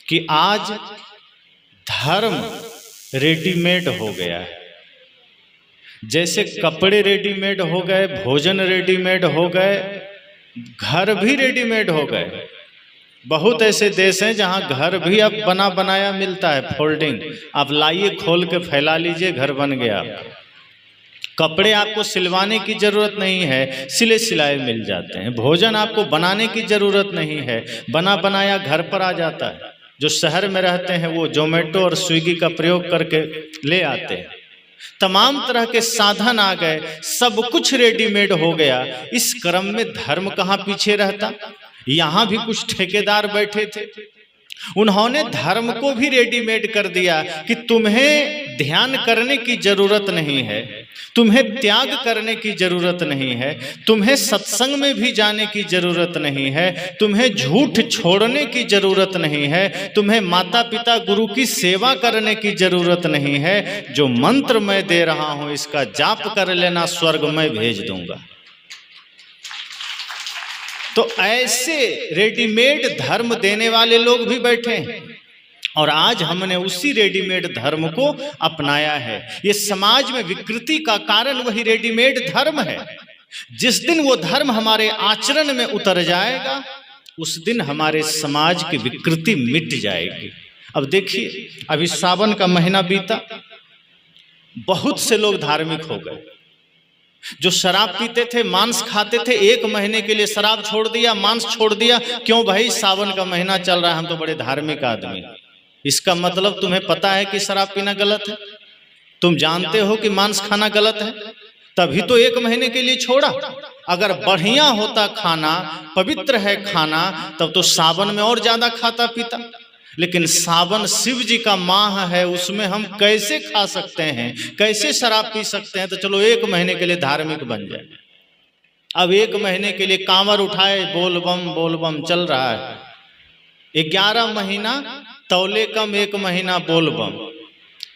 कि आज धर्म रेडीमेड हो गया है। जैसे कपड़े रेडीमेड हो गए, भोजन रेडीमेड हो गए, घर भी रेडीमेड हो गए। बहुत ऐसे देश हैं जहां घर भी अब बना बनाया मिलता है, फोल्डिंग। आप लाइए, खोल के फैला लीजिए, घर बन गया। कपड़े आपको सिलवाने की जरूरत नहीं है, सिले सिलाए मिल जाते हैं। भोजन आपको बनाने की जरूरत नहीं है, बना बनाया घर पर आ जाता है। जो शहर में रहते हैं वो जोमेटो और स्विगी का प्रयोग करके ले आते हैं। तमाम तरह के साधन आ गए, सब कुछ रेडीमेड हो गया। इस क्रम में धर्म कहाँ पीछे रहता। यहां भी कुछ ठेकेदार बैठे थे, उन्होंने धर्म को भी रेडीमेड कर दिया कि तुम्हें ध्यान करने की जरूरत नहीं है, तुम्हें त्याग करने की जरूरत नहीं है, तुम्हें सत्संग में भी जाने की जरूरत नहीं है, तुम्हें झूठ छोड़ने की जरूरत नहीं है, तुम्हें माता पिता गुरु की सेवा करने की जरूरत नहीं है। जो मंत्र मैं दे रहा हूं इसका जाप कर लेना, स्वर्ग में भेज दूंगा। तो ऐसे रेडीमेड धर्म देने वाले लोग भी बैठे हैं और आज हमने उसी रेडीमेड धर्म को अपनाया है। ये समाज में विकृति का कारण वही रेडीमेड धर्म है। जिस दिन वो धर्म हमारे आचरण में उतर जाएगा उस दिन हमारे समाज की विकृति मिट जाएगी। अब देखिए, अभी सावन का महीना बीता, बहुत से लोग धार्मिक हो गए। जो शराब पीते थे, मांस खाते थे, 1 महीने के लिए शराब छोड़ दिया, मांस छोड़ दिया। क्यों भाई? सावन का महीना चल रहा है, हम तो बड़े धार्मिक आदमी। इसका मतलब तुम्हें पता है कि शराब पीना गलत है, तुम जानते हो कि मांस खाना गलत है, तभी तो 1 महीने के लिए छोड़ा। अगर बढ़िया होता खाना, पवित्र है खाना, तब तो सावन में और ज्यादा खाता पीता। लेकिन सावन शिव जी का माह है, उसमें हम कैसे खा सकते हैं, कैसे शराब पी सकते हैं? तो चलो 1 महीने के लिए धार्मिक बन जाए। अब 1 महीने के लिए कांवर उठाए, बोल बम चल रहा है। 11 महीना तौले कम, 1 महीना बोल बम।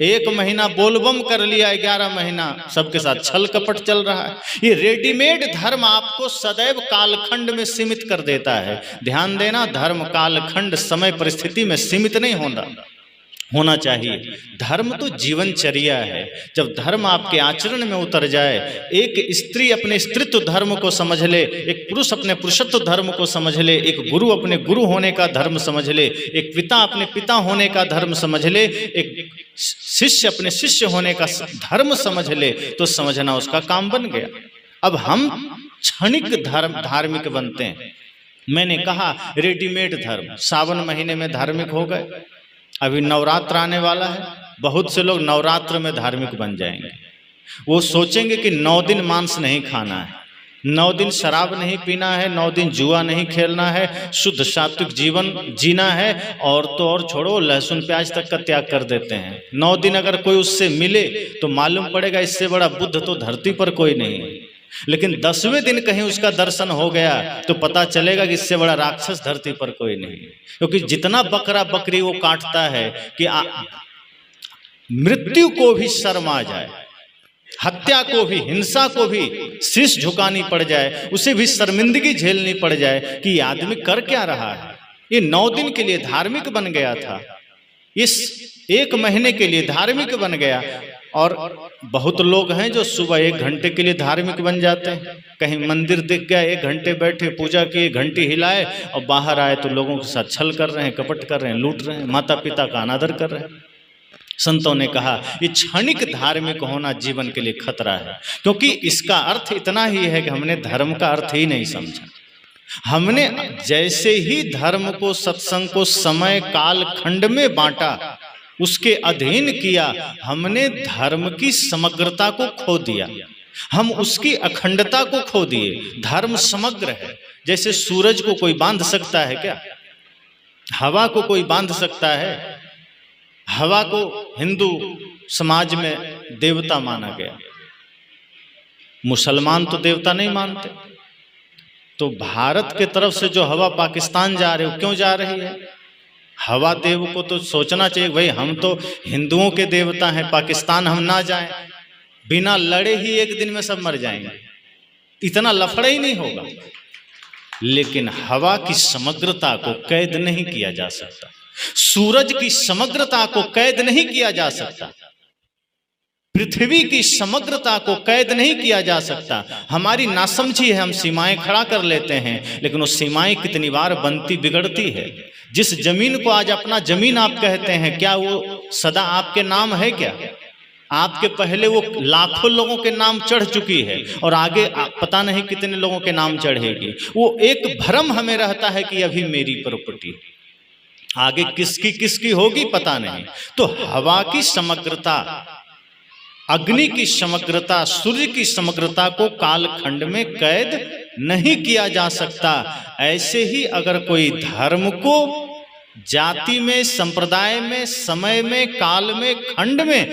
1 महीना बोलबम कर लिया, 11 महीना सबके साथ छल कपट चल रहा है। ये रेडीमेड धर्म आपको सदैव कालखंड में सीमित कर देता है। ध्यान देना, धर्म कालखंड समय परिस्थिति में सीमित नहीं होना चाहिए। धर्म तो जीवनचर्या है। जब धर्म आपके आचरण में उतर जाए, एक स्त्री अपने स्त्रीत्व धर्म को समझ ले, एक पुरुष अपने पुरुषत्व धर्म को समझ ले, एक गुरु अपने गुरु होने का धर्म समझ ले, एक पिता अपने पिता होने का धर्म समझ ले, एक शिष्य अपने शिष्य होने का धर्म समझ ले, तो समझना उसका काम बन गया। अब हम क्षणिक धार्मिक बनते हैं। मैंने कहा रेडीमेड धर्म। सावन महीने में धार्मिक हो गए, अभी नवरात्र आने वाला है, बहुत से लोग नवरात्र में धार्मिक बन जाएंगे। वो सोचेंगे कि 9 दिन मांस नहीं खाना है, 9 दिन शराब नहीं पीना है, 9 दिन जुआ नहीं खेलना है, शुद्ध सात्विक जीवन जीना है, और तो और छोड़ो, लहसुन प्याज तक का त्याग कर देते हैं। 9 दिन अगर कोई उससे मिले तो मालूम पड़ेगा इससे बड़ा बुद्ध तो धरती पर कोई नहीं है। लेकिन 10वें दिन कहीं उसका दर्शन हो गया तो पता चलेगा कि इससे बड़ा राक्षस धरती पर कोई नहीं है। क्योंकि जितना बकरा बकरी वो काटता है कि मृत्यु को भी शर्म आ जाए, हत्या को भी, हिंसा को भी शीश झुकानी पड़ जाए, उसे भी शर्मिंदगी झेलनी पड़ जाए कि ये आदमी कर क्या रहा है। ये 9 दिन के लिए धार्मिक बन गया था, इस 1 महीने के लिए धार्मिक बन गया। और बहुत लोग हैं जो सुबह 1 घंटे के लिए धार्मिक बन जाते हैं। कहीं मंदिर दिख गया, 1 घंटे बैठे, पूजा किए, घंटी हिलाए, और बाहर आए तो लोगों के साथ छल कर रहे हैं, कपट कर रहे हैं, लूट रहे हैं, माता पिता का अनादर कर रहे हैं। संतों ने कहा ये क्षणिक धार्मिक होना जीवन के लिए खतरा है, क्योंकि इसका अर्थ इतना ही है कि हमने धर्म का अर्थ ही नहीं समझा। हमने जैसे ही धर्म को, सत्संग को समय काल खंड में बांटा, उसके अधीन किया, हमने धर्म की समग्रता को खो दिया, हम उसकी अखंडता को खो दिए। धर्म समग्र है। जैसे सूरज को कोई बांध सकता है क्या? हवा को कोई बांध सकता है? हवा को हिंदू समाज में देवता माना गया, मुसलमान तो देवता नहीं मानते। तो भारत के तरफ से जो हवा पाकिस्तान जा रही है, क्यों जा रही है? हवा देव को तो सोचना चाहिए भाई हम तो हिंदुओं के देवता हैं, पाकिस्तान हम ना जाएं, बिना लड़े ही 1 दिन में सब मर जाएंगे, इतना लफड़ा ही नहीं होगा। लेकिन हवा की समग्रता को कैद नहीं किया जा सकता। सूरज की समग्रता को कैद नहीं किया जा सकता, पृथ्वी की समग्रता को कैद नहीं किया जा सकता। हमारी नासमझी है, हम सीमाएं खड़ा कर लेते हैं, लेकिन वो सीमाएं कितनी बार बनती बिगड़ती है। जिस जमीन को आज अपना जमीन आप कहते हैं, क्या वो सदा आपके नाम है? क्या आपके पहले वो लाखों लोगों के नाम चढ़ चुकी है और आगे पता नहीं कितने लोगों के नाम चढ़ेगी। वो एक भ्रम हमें रहता है कि अभी मेरी प्रॉपर्टी, आगे किसकी होगी पता नहीं। तो हवा की समग्रता, अग्नि की समग्रता, सूर्य की समग्रता को कालखंड में कैद नहीं किया जा सकता। ऐसे ही अगर कोई धर्म को जाति में, संप्रदाय में, समय में, काल में, खंड में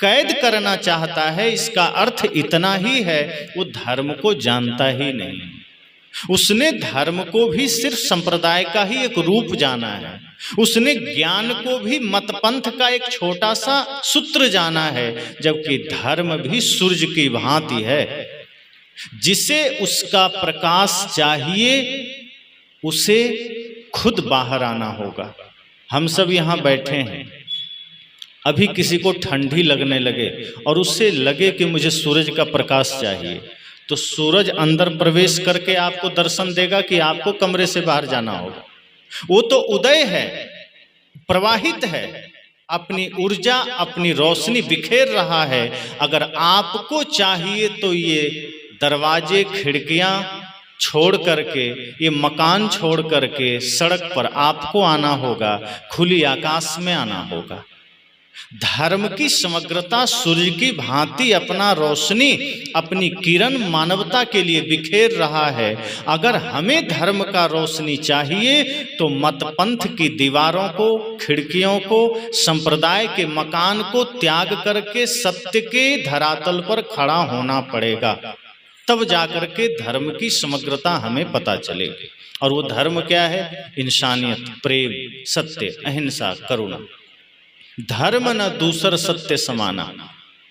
कैद करना चाहता है, इसका अर्थ इतना ही है वो धर्म को जानता ही नहीं। उसने धर्म को भी सिर्फ संप्रदाय का ही एक रूप जाना है, उसने ज्ञान को भी मतपंथ का एक छोटा सा सूत्र जाना है, जबकि धर्म भी सूरज की भांति है। जिसे उसका प्रकाश चाहिए उसे खुद बाहर आना होगा। हम सब यहाँ बैठे हैं, अभी किसी को ठंडी लगने लगे और उससे लगे कि मुझे सूरज का प्रकाश चाहिए, तो सूरज अंदर प्रवेश करके आपको दर्शन देगा कि आपको कमरे से बाहर जाना होगा? वो तो उदय है, प्रवाहित है, अपनी ऊर्जा, अपनी रोशनी बिखेर रहा है। अगर आपको चाहिए तो ये दरवाजे, खिड़कियां छोड़ करके, ये मकान छोड़ करके सड़क पर आपको आना होगा, खुली आकाश में आना होगा। धर्म की समग्रता सूर्य की भांति अपना रोशनी, अपनी किरण मानवता के लिए बिखेर रहा है। अगर हमें धर्म का रोशनी चाहिए तो मतपंथ की दीवारों को, खिड़कियों को, संप्रदाय के मकान को त्याग करके सत्य के धरातल पर खड़ा होना पड़ेगा, तब जाकर के धर्म की समग्रता हमें पता चलेगी। और वो धर्म क्या है? इंसानियत, प्रेम, सत्य, अहिंसा, करुणा। धर्म न दूसर सत्य समाना,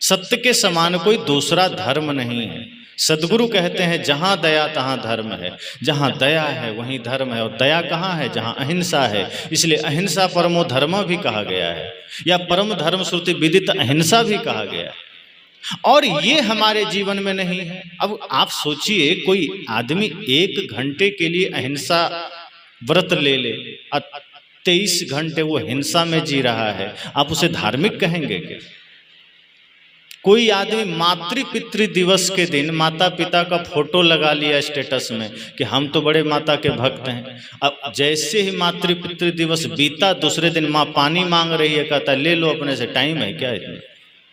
सत्य के समान कोई दूसरा धर्म नहीं है। सदगुरु कहते हैं जहां दया तहां धर्म है, जहां दया है वहीं धर्म है। और दया कहाँ है? जहां अहिंसा है। इसलिए अहिंसा परमो धर्म भी कहा गया है, या परम धर्म श्रुति विदित अहिंसा भी कहा गया है। और ये हमारे जीवन में नहीं है। अब आप सोचिए, कोई आदमी 1 घंटे के लिए अहिंसा व्रत ले ले, 23 घंटे वो हिंसा में जी रहा है, आप उसे धार्मिक कहेंगे क्या? कोई आदमी मातृ पितृ दिवस के दिन माता पिता का फोटो लगा लिया स्टेटस में कि हम तो बड़े माता के भक्त हैं। अब जैसे ही मातृ पितृ दिवस बीता, दूसरे दिन माँ पानी मांग रही है, कहता ले लो अपने से, टाइम है क्या इतने?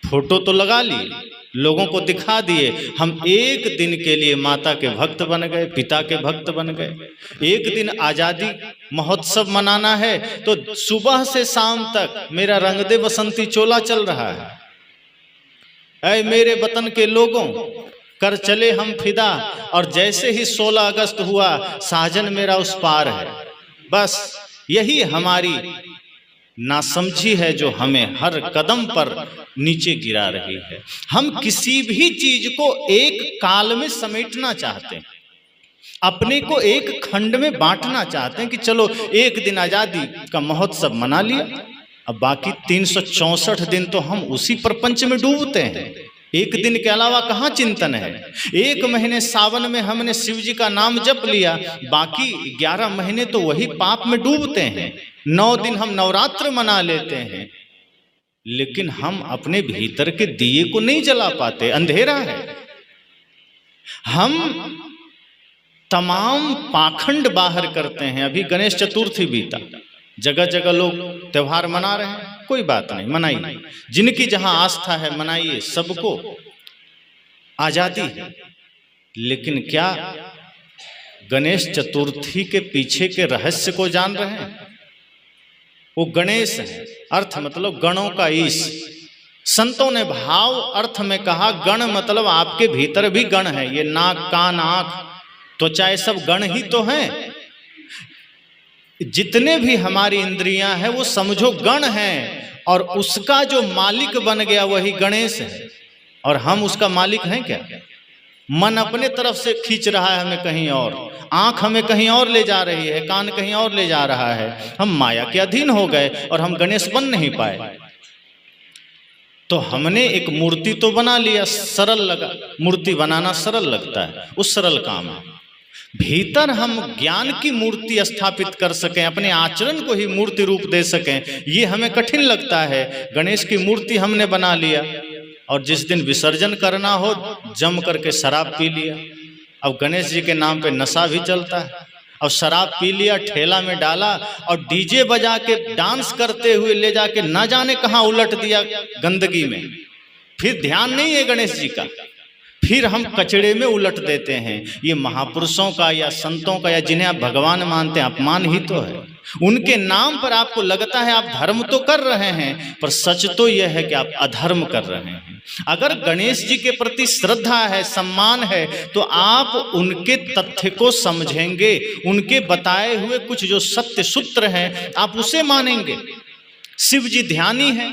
फोटो तो लगा लिए, लोगों को दिखा दिए, हम 1 दिन के लिए माता के भक्त बन गए, पिता के भक्त बन गए। 1 दिन आजादी महोत्सव मनाना है तो सुबह से शाम तक मेरा रंग दे बसंती चोला चल रहा है। ऐ मेरे वतन के लोगों, कर चले हम फिदा, और जैसे ही 16 अगस्त हुआ, साजन मेरा उस पार है। बस यही हमारी नासमझी है जो हमें हर कदम पर नीचे गिरा रही है। हम किसी भी चीज को एक काल में समेटना चाहते हैं, अपने को एक खंड में बांटना चाहते हैं कि चलो 1 दिन आजादी का महोत्सव मना लिया, अब बाकी 364 दिन तो हम उसी प्रपंच में डूबते हैं। 1 दिन के अलावा कहाँ चिंतन है? 1 महीने सावन में हमने शिव जी का नाम जप लिया, बाकी 11 महीने तो वही पाप में डूबते हैं। 9 दिन हम नवरात्र मना लेते हैं, लेकिन हम अपने भीतर के दिए को नहीं जला पाते, अंधेरा है। हम तमाम पाखंड बाहर करते हैं। अभी गणेश चतुर्थी बीता, जगह जगह लोग त्योहार मना रहे हैं, कोई बात नहीं, मनाइए, जिनकी जहां आस्था है मनाइए, सबको आजादी है। लेकिन क्या गणेश चतुर्थी के पीछे के रहस्य को जान रहे हैं? वो गणेश है, अर्थ मतलब गणों का ईश। संतों ने भाव अर्थ में कहा, गण मतलब आपके भीतर भी गण है। ये नाक, कान, आंख, त्वचा, ये सब गण ही तो हैं। जितने भी हमारी इंद्रियां हैं वो समझो गण हैं, और उसका जो मालिक बन गया वही गणेश है। और हम उसका मालिक हैं क्या? मन अपने तरफ से खींच रहा है हमें कहीं और, आंख हमें कहीं और ले जा रही है, कान कहीं और ले जा रहा है, हम माया के अधीन हो गए और हम गणेश बन नहीं पाए। तो हमने एक मूर्ति तो बना लिया, सरल लगा, मूर्ति बनाना सरल लगता है, उस सरल काम है। भीतर हम ज्ञान की मूर्ति स्थापित कर सकें, अपने आचरण को ही मूर्ति रूप दे सकें, ये हमें कठिन लगता है। गणेश की मूर्ति हमने बना लिया और जिस दिन विसर्जन करना हो जम करके शराब पी लिया। अब गणेश जी के नाम पे नशा भी चलता है। अब शराब पी लिया, ठेला में डाला और डीजे बजा के डांस करते हुए ले जाके ना जाने कहाँ उलट दिया गंदगी में। फिर ध्यान नहीं है गणेश जी का, फिर हम कचड़े में उलट देते हैं। ये महापुरुषों का या संतों का या जिन्हें आप भगवान मानते हैं अपमान ही तो है। उनके नाम पर आपको लगता है आप धर्म तो कर रहे हैं, पर सच तो यह है कि आप अधर्म कर रहे हैं। अगर गणेश जी के प्रति श्रद्धा है, सम्मान है, तो आप उनके तथ्य को समझेंगे, उनके बताए हुए कुछ जो सत्य सूत्र हैं आप उसे मानेंगे। शिव जी ध्यानी हैं,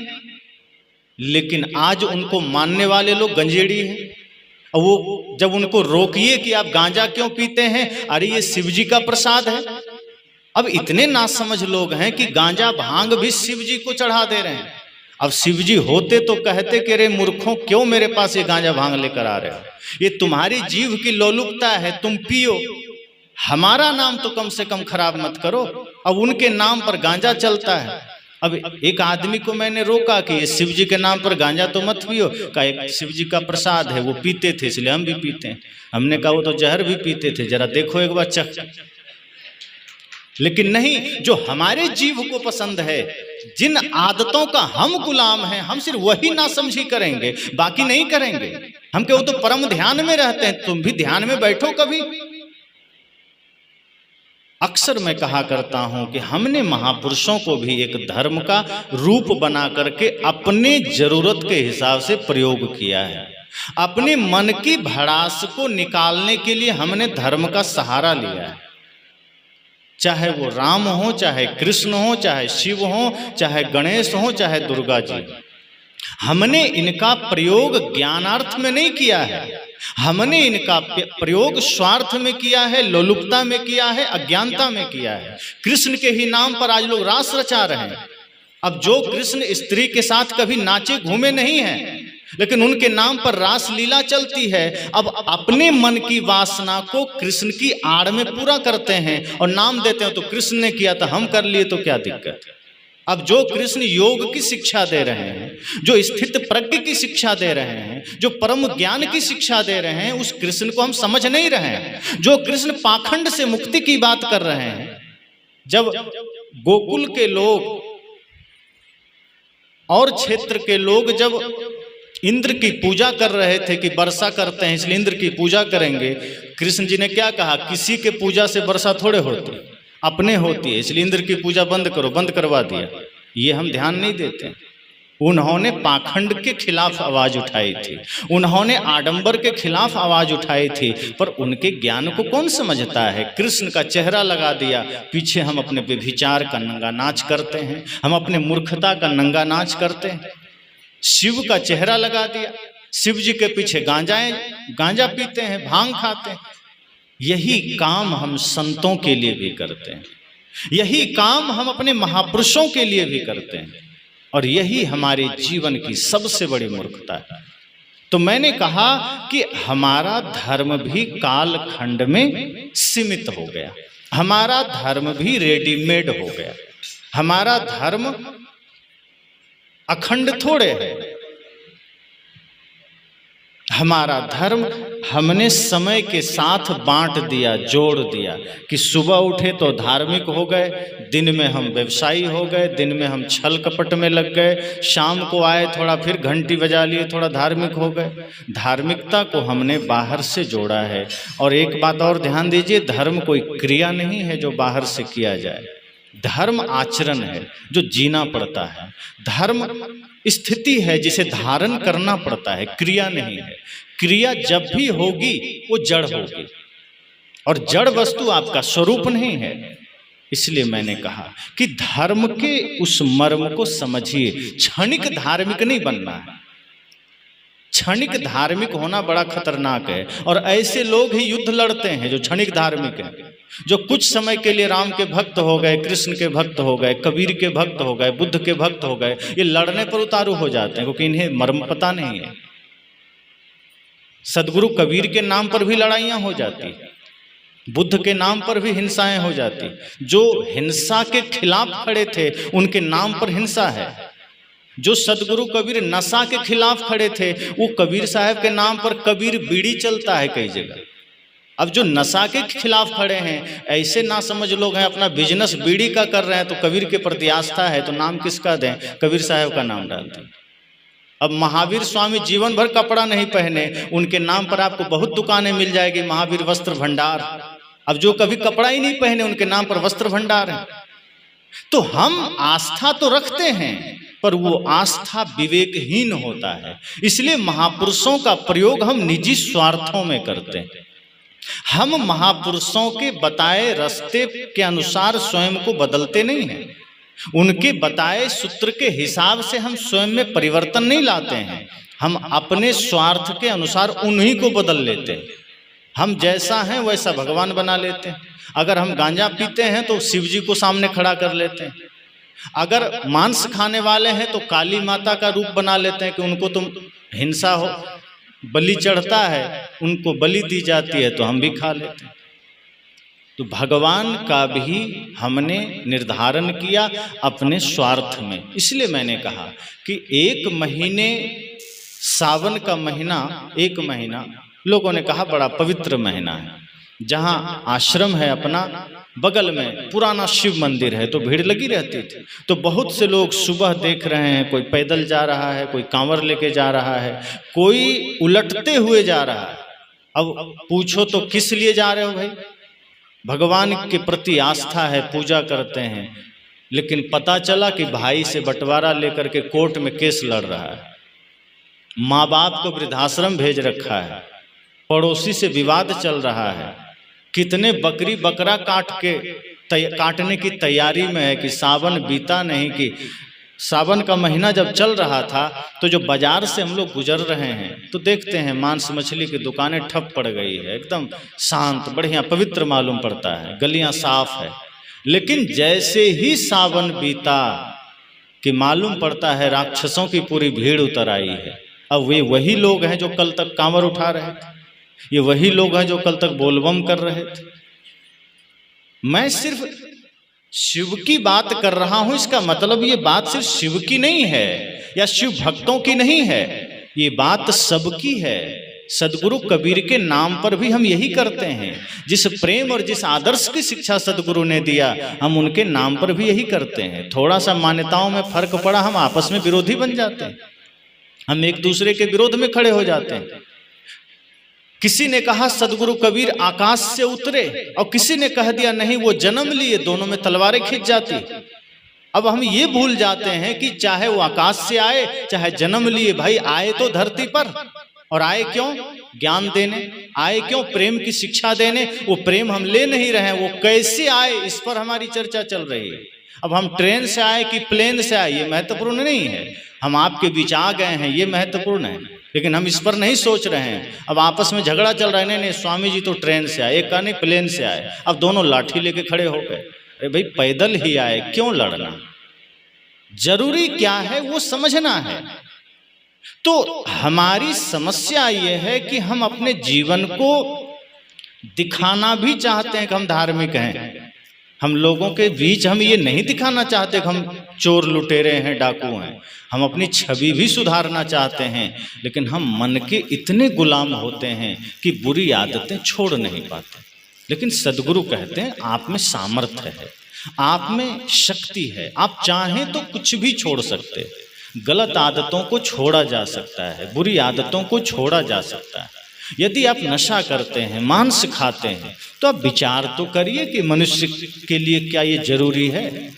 लेकिन आज उनको मानने वाले लोग गंजेड़ी हैं। और वो जब उनको रोकिए कि आप गांजा क्यों पीते हैं, अरे ये शिव जी का प्रसाद है। अब इतने नासमझ लोग हैं कि गांजा भांग भी शिव जी को चढ़ा दे रहे हैं। अब शिव जी होते तो कहते कि अरे मूर्खों क्यों मेरे पास ये गांजा भांग लेकर आ रहे हो, ये तुम्हारी जीव की लोलुपता है, तुम पियो, हमारा नाम तो कम से कम खराब मत करो। अब उनके नाम पर गांजा चलता है। अब एक आदमी को मैंने रोका कि ये शिव जी के नाम पर गांजा तो मत पियो, का एक शिव जी का प्रसाद है, वो पीते थे इसलिए हम भी पीते हैं। हमने कहा वो तो जहर भी पीते थे, जरा देखो एक बार चख। लेकिन नहीं, जो हमारे जीव को पसंद है, जिन आदतों का हम गुलाम हैं, हम सिर्फ वही नासमझी करेंगे, बाकी नहीं करेंगे। हम क्या वो तो परम ध्यान में रहते हैं, तुम भी ध्यान में बैठो कभी। अक्सर मैं कहा करता हूं कि हमने महापुरुषों को भी एक धर्म का रूप बना करके अपने जरूरत के हिसाब से प्रयोग किया है। अपने मन की भड़ास को निकालने के लिए हमने धर्म का सहारा लिया है। चाहे वो राम हो, चाहे कृष्ण हो, चाहे शिव हो, चाहे गणेश हो, चाहे दुर्गा जी, हमने इनका प्रयोग ज्ञानार्थ में नहीं किया है, हमने इनका प्रयोग स्वार्थ में किया है, लोलुपता में किया है, अज्ञानता में किया है। कृष्ण के ही नाम पर आज लोग रास रचा रहे हैं। अब जो कृष्ण स्त्री के साथ कभी नाचे घूमे नहीं हैं, लेकिन उनके नाम पर रास लीला चलती है। अब अपने मन की वासना को कृष्ण की आड़ में पूरा करते हैं और नाम देते हैं, तो कृष्ण ने किया था हम कर लिए तो क्या दिक्कत। अब जो कृष्ण योग की शिक्षा दे रहे हैं, जो स्थित प्रज्ञ की शिक्षा दे रहे हैं, जो परम ज्ञान की शिक्षा दे रहे हैं, उस कृष्ण को हम समझ नहीं रहे हैं। जो कृष्ण पाखंड से मुक्ति की बात कर रहे हैं, जब गोकुल के लोग और क्षेत्र के लोग जब इंद्र की पूजा कर रहे थे कि वर्षा करते हैं इसलिए इंद्र की पूजा करेंगे, कृष्ण जी ने क्या कहा, किसी के पूजा से वर्षा थोड़े होती, अपने होती है, इसलिए इंद्र की पूजा बंद करो, बंद करवा दिया। ये हम ध्यान नहीं देते। उन्होंने पाखंड के खिलाफ आवाज उठाई थी, उन्होंने आडंबर के खिलाफ आवाज उठाई थी, पर उनके ज्ञान को कौन समझता है। कृष्ण का चेहरा लगा दिया, पीछे हम अपने व्यभिचार का नंगा नाच करते हैं, हम अपने मूर्खता का नंगा नाच करते हैं। शिव का चेहरा लगा दिया, शिव जी के पीछे गांजा पीते हैं, भांग खाते हैं। यही काम हम संतों के लिए भी करते हैं, यही काम हम अपने महापुरुषों के लिए भी करते हैं, और यही हमारे जीवन की सबसे बड़ी मूर्खता है। तो मैंने कहा कि हमारा धर्म भी कालखंड में सीमित हो गया, हमारा धर्म भी रेडीमेड हो गया। हमारा धर्म अखंड थोड़े है, हमारा धर्म हमने समय के साथ बांट दिया, जोड़ दिया कि सुबह उठे तो धार्मिक हो गए, दिन में हम व्यवसायी हो गए, दिन में हम छल कपट में लग गए, शाम को आए थोड़ा फिर घंटी बजा लिए, थोड़ा धार्मिक हो गए। धार्मिकता को हमने बाहर से जोड़ा है। और एक बात और ध्यान दीजिए, धर्म कोई क्रिया नहीं है जो बाहर से किया जाए, धर्म आचरण है जो जीना पड़ता है। धर्म स्थिति है जिसे धारण करना पड़ता है, क्रिया नहीं है। क्रिया जब भी होगी वो जड़ होगी, और जड़ वस्तु आपका स्वरूप नहीं है। इसलिए मैंने कहा कि धर्म के उस मर्म को समझिए। क्षणिक धार्मिक नहीं बनना है, क्षणिक धार्मिक होना बड़ा खतरनाक है, और ऐसे लोग ही युद्ध लड़ते हैं जो क्षणिक धार्मिक हैं, जो कुछ समय के लिए राम के भक्त हो गए, कृष्ण के भक्त हो गए, कबीर के भक्त हो गए, बुद्ध के भक्त हो गए, ये लड़ने पर उतारू हो जाते हैं क्योंकि इन्हें मर्म पता नहीं है। सदगुरु कबीर के नाम पर भी लड़ाइयाँ हो जाती, बुद्ध के नाम पर भी हिंसाएं हो जाती। जो हिंसा के खिलाफ खड़े थे उनके नाम पर हिंसा है। जो सदगुरु कबीर नशा के खिलाफ खड़े थे, वो कबीर साहब के नाम पर कबीर बीड़ी चलता है कई जगह। अब जो नशा के खिलाफ खड़े हैं, ऐसे ना समझ लोग हैं, अपना बिजनेस बीड़ी का कर रहे हैं, तो कबीर के प्रति आस्था है तो नाम किसका दें? कबीर साहब का नाम डाल दें। अब महावीर स्वामी जीवन भर कपड़ा नहीं पहने, उनके नाम पर आपको बहुत दुकानें मिल जाएगी, महावीर वस्त्र भंडार। अब जो कभी कपड़ा ही नहीं पहने, उनके नाम पर वस्त्र भंडार है। तो हम आस्था तो रखते हैं, पर वो आस्था विवेकहीन होता है। इसलिए महापुरुषों का प्रयोग हम निजी स्वार्थों में करते हैं। हम महापुरुषों के बताए रास्ते के अनुसार स्वयं को बदलते नहीं हैं। उनके बताए सूत्र के हिसाब से हम स्वयं में परिवर्तन नहीं लाते हैं। हम अपने स्वार्थ के अनुसार उन्हीं को बदल लेते हैं। हम जैसा हैं वैसा भगवान बना लेते हैं। अगर हम गांजा पीते हैं तो शिव जी को सामने खड़ा कर लेते हैं। अगर मांस खाने वाले हैं तो काली माता का रूप बना लेते हैं कि उनको तुम हिंसा हो, बलि चढ़ता है, उनको बलि दी जाती है तो हम भी खा लेते हैं। तो भगवान का भी हमने निर्धारण किया अपने स्वार्थ में। इसलिए मैंने कहा कि एक महीने, सावन का महीना, एक महीना लोगों ने कहा बड़ा पवित्र महीना है। जहाँ आश्रम है अपना बगल में पुराना शिव मंदिर है, तो भीड़ लगी रहती थी। तो बहुत से लोग सुबह देख रहे हैं, कोई पैदल जा रहा है, कोई कांवर लेके जा रहा है, कोई उलटते हुए जा रहा है। अब पूछो तो किस लिए जा रहे हो भाई? भगवान के प्रति आस्था है, पूजा करते हैं। लेकिन पता चला कि भाई से बंटवारा लेकर के कोर्ट में केस लड़ रहा है, माँ बाप को वृद्धाश्रम भेज रखा है, पड़ोसी से विवाद चल रहा है, कितने बकरी बकरा काटने की तैयारी में है कि सावन बीता नहीं। कि सावन का महीना जब चल रहा था तो जो बाजार से हम लोग गुजर रहे हैं तो देखते हैं मांस मछली की दुकानें ठप पड़ गई है, एकदम शांत बढ़िया पवित्र मालूम पड़ता है, गलियां साफ है। लेकिन जैसे ही सावन बीता कि मालूम पड़ता है राक्षसों की पूरी भीड़ उतर आई है। अब वे वही लोग हैं जो कल तक कांवर उठा रहे थे, ये वही लोग हैं जो कल तक बोलबम कर रहे थे। मैं सिर्फ शिव की बात कर रहा हूं, इसका मतलब ये बात सिर्फ शिव की नहीं है या शिव भक्तों की नहीं है, ये बात सबकी है। सदगुरु कबीर के नाम पर भी हम यही करते हैं। जिस प्रेम और जिस आदर्श की शिक्षा सदगुरु ने दिया, हम उनके नाम पर भी यही करते हैं। थोड़ा सा मान्यताओं में फर्क पड़ा, हम आपस में विरोधी बन जाते हैं, हम एक दूसरे के विरोध में खड़े हो जाते हैं। किसी ने कहा सदगुरु कबीर आकाश से उतरे, और किसी ने कह दिया नहीं वो जन्म लिए, दोनों में तलवारें खिंच जाती। अब हम ये भूल जाते हैं कि चाहे वो आकाश से आए चाहे जन्म लिए, भाई आए तो धरती पर, और आए क्यों? ज्ञान देने। आए क्यों? प्रेम की शिक्षा देने। वो प्रेम हम ले नहीं रहे हैं, वो कैसे आए इस पर हमारी चर्चा चल रही है। अब हम ट्रेन से आए कि प्लेन से आए ये महत्वपूर्ण नहीं है, हम आपके बीच आ गए हैं ये महत्वपूर्ण है, लेकिन हम इस पर नहीं सोच रहे हैं। अब आपस में झगड़ा चल रहा है, नहीं स्वामी जी तो ट्रेन से आए, एक का नहीं प्लेन से आए। अब दोनों लाठी लेके खड़े हो गए। अरे भाई पैदल ही आए, क्यों लड़ना? जरूरी क्या है वो समझना है। तो हमारी समस्या ये है कि हम अपने जीवन को दिखाना भी चाहते हैं कि हम धार्मिक हैं। हम लोगों के बीच हम ये नहीं दिखाना चाहते कि हम चोर लुटेरे हैं, डाकू हैं। हम अपनी छवि भी सुधारना चाहते हैं, लेकिन हम मन के इतने गुलाम होते हैं कि बुरी आदतें छोड़ नहीं पाते। लेकिन सदगुरु कहते हैं आप में सामर्थ्य है, आप में शक्ति है, आप चाहें तो कुछ भी छोड़ सकते हैं। गलत आदतों को छोड़ा जा सकता है, बुरी आदतों को छोड़ा जा सकता है। यदि आप नशा करते हैं, मांस खाते हैं, तो आप विचार तो करिए कि मनुष्य के लिए क्या ये जरूरी है।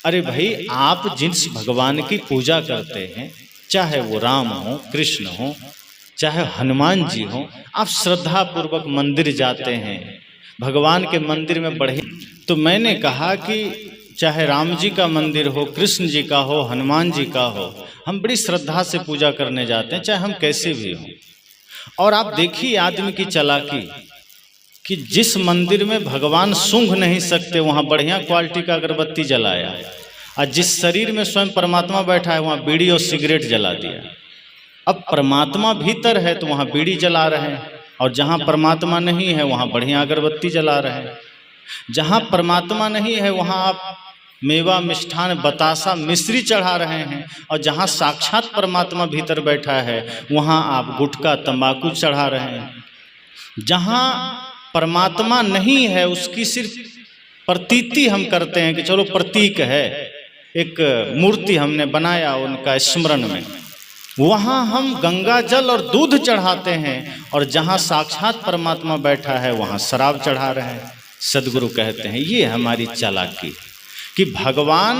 अरे भाई आप जिस भगवान की पूजा करते हैं, चाहे वो राम हो, कृष्ण हो, चाहे हनुमान जी हो, आप श्रद्धा पूर्वक मंदिर जाते हैं, भगवान के मंदिर में बढ़े। तो मैंने कहा कि चाहे राम जी का मंदिर हो, कृष्ण जी का हो, हनुमान जी का हो, हम बड़ी श्रद्धा से पूजा करने जाते हैं, चाहे हम कैसे भी हों। और आप देखिए आदमी की चालाकी कि जिस मंदिर में भगवान सूंघ नहीं सकते वहाँ बढ़िया क्वालिटी का अगरबत्ती जलाया, और जिस शरीर में स्वयं परमात्मा बैठा है वहाँ बीड़ी और सिगरेट जला दिया। अब परमात्मा भीतर है तो वहाँ बीड़ी जला रहे हैं, और जहाँ परमात्मा नहीं है वहाँ बढ़िया अगरबत्ती जला रहे हैं। जहाँ परमात्मा नहीं है वहाँ आप मेवा, मिष्ठान, बतासा, मिश्री चढ़ा रहे हैं, और जहाँ साक्षात परमात्मा भीतर बैठा है वहाँ आप गुटखा, तंबाकू चढ़ा रहे हैं। जहाँ परमात्मा नहीं है उसकी सिर्फ प्रतीति हम करते हैं कि चलो प्रतीक है, एक मूर्ति हमने बनाया उनका स्मरण में, वहाँ हम गंगा जल और दूध चढ़ाते हैं, और जहाँ साक्षात परमात्मा बैठा है वहाँ शराब चढ़ा रहे हैं। सदगुरु कहते हैं ये हमारी चालाकी कि भगवान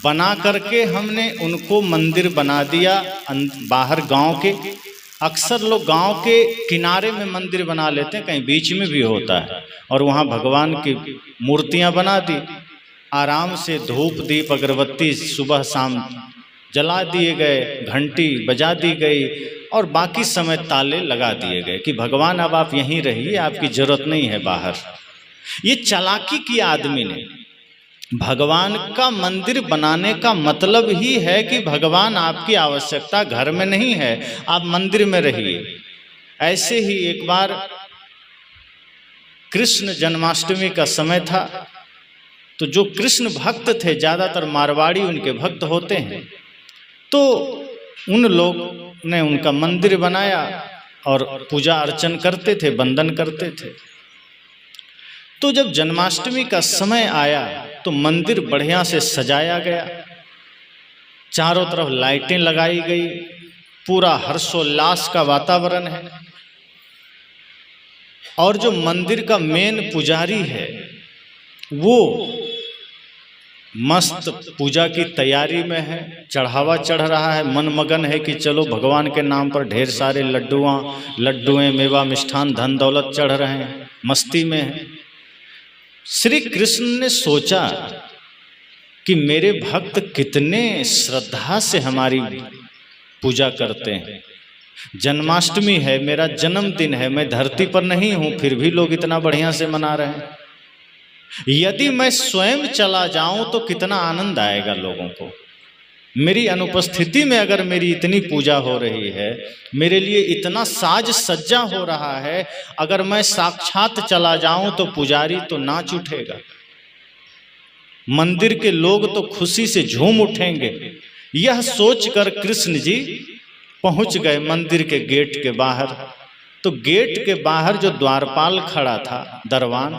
बना करके हमने उनको मंदिर बना दिया बाहर गांव के। अक्सर लोग गांव के किनारे में मंदिर बना लेते हैं, कहीं बीच में भी होता है, और वहाँ भगवान की मूर्तियाँ बना दी। आराम से धूप, दीप, अगरबत्ती सुबह शाम जला दिए गए, घंटी बजा दी गई, और बाकी समय ताले लगा दिए गए कि भगवान अब आप यहीं रहिए, आपकी जरूरत नहीं है बाहर। ये चालाकी की आदमी ने। भगवान का मंदिर बनाने का मतलब ही है कि भगवान आपकी आवश्यकता घर में नहीं है, आप मंदिर में रहिए। ऐसे ही एक बार कृष्ण जन्माष्टमी का समय था, तो जो कृष्ण भक्त थे, ज़्यादातर मारवाड़ी उनके भक्त होते हैं, तो उन लोग ने उनका मंदिर बनाया और पूजा अर्चन करते थे, वंदन करते थे। तो जब जन्माष्टमी का समय आया तो मंदिर बढ़िया से सजाया गया, चारों तरफ लाइटें लगाई गई, पूरा हर्षोल्लास का वातावरण है। और जो मंदिर का मेन पुजारी है वो मस्त पूजा की तैयारी में है, चढ़ावा चढ़ रहा है, मन मगन है कि चलो भगवान के नाम पर ढेर सारे लड्डुएं, मेवा, मिष्ठान, धन दौलत चढ़ रहे हैं, मस्ती में है। श्री कृष्ण ने सोचा कि मेरे भक्त कितने श्रद्धा से हमारी पूजा करते हैं। जन्माष्टमी है, मेरा जन्मदिन है, मैं धरती पर नहीं हूं, फिर भी लोग इतना बढ़िया से मना रहे हैं। यदि मैं स्वयं चला जाऊं तो कितना आनंद आएगा लोगों को। मेरी अनुपस्थिति में अगर मेरी इतनी पूजा हो रही है, मेरे लिए इतना साज सज्जा हो रहा है, अगर मैं साक्षात चला जाऊं तो पुजारी तो नाच उठेगा, मंदिर के लोग तो खुशी से झूम उठेंगे। यह सोचकर कृष्ण जी पहुंच गए मंदिर के गेट के बाहर। तो गेट के बाहर जो द्वारपाल खड़ा था, दरवान,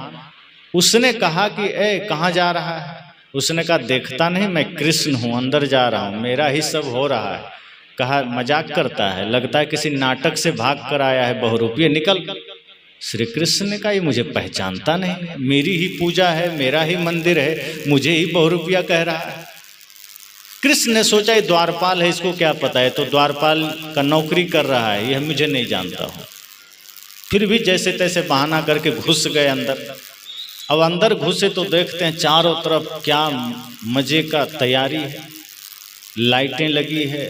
उसने कहा कि ए कहाँ जा रहा है? उसने कहा देखता नहीं मैं कृष्ण हूँ, अंदर जा रहा हूँ, मेरा ही सब हो रहा है। कहा मजाक करता है, लगता है किसी नाटक से भाग कर आया है, बहुरूपिये निकल। श्री कृष्ण ने कहा ये मुझे पहचानता नहीं, मेरी ही पूजा है, मेरा ही मंदिर है, मुझे ही बहुरूपिया कह रहा है। कृष्ण ने सोचा ये द्वारपाल है, इसको क्या पता है, तो द्वारपाल का नौकरी कर रहा है, यह मुझे नहीं जानता हूँ। फिर भी जैसे तैसे बहाना करके घुस गए अंदर। अब अंदर घुसे तो देखते हैं चारों तरफ क्या मजे का तैयारी है, लाइटें लगी है,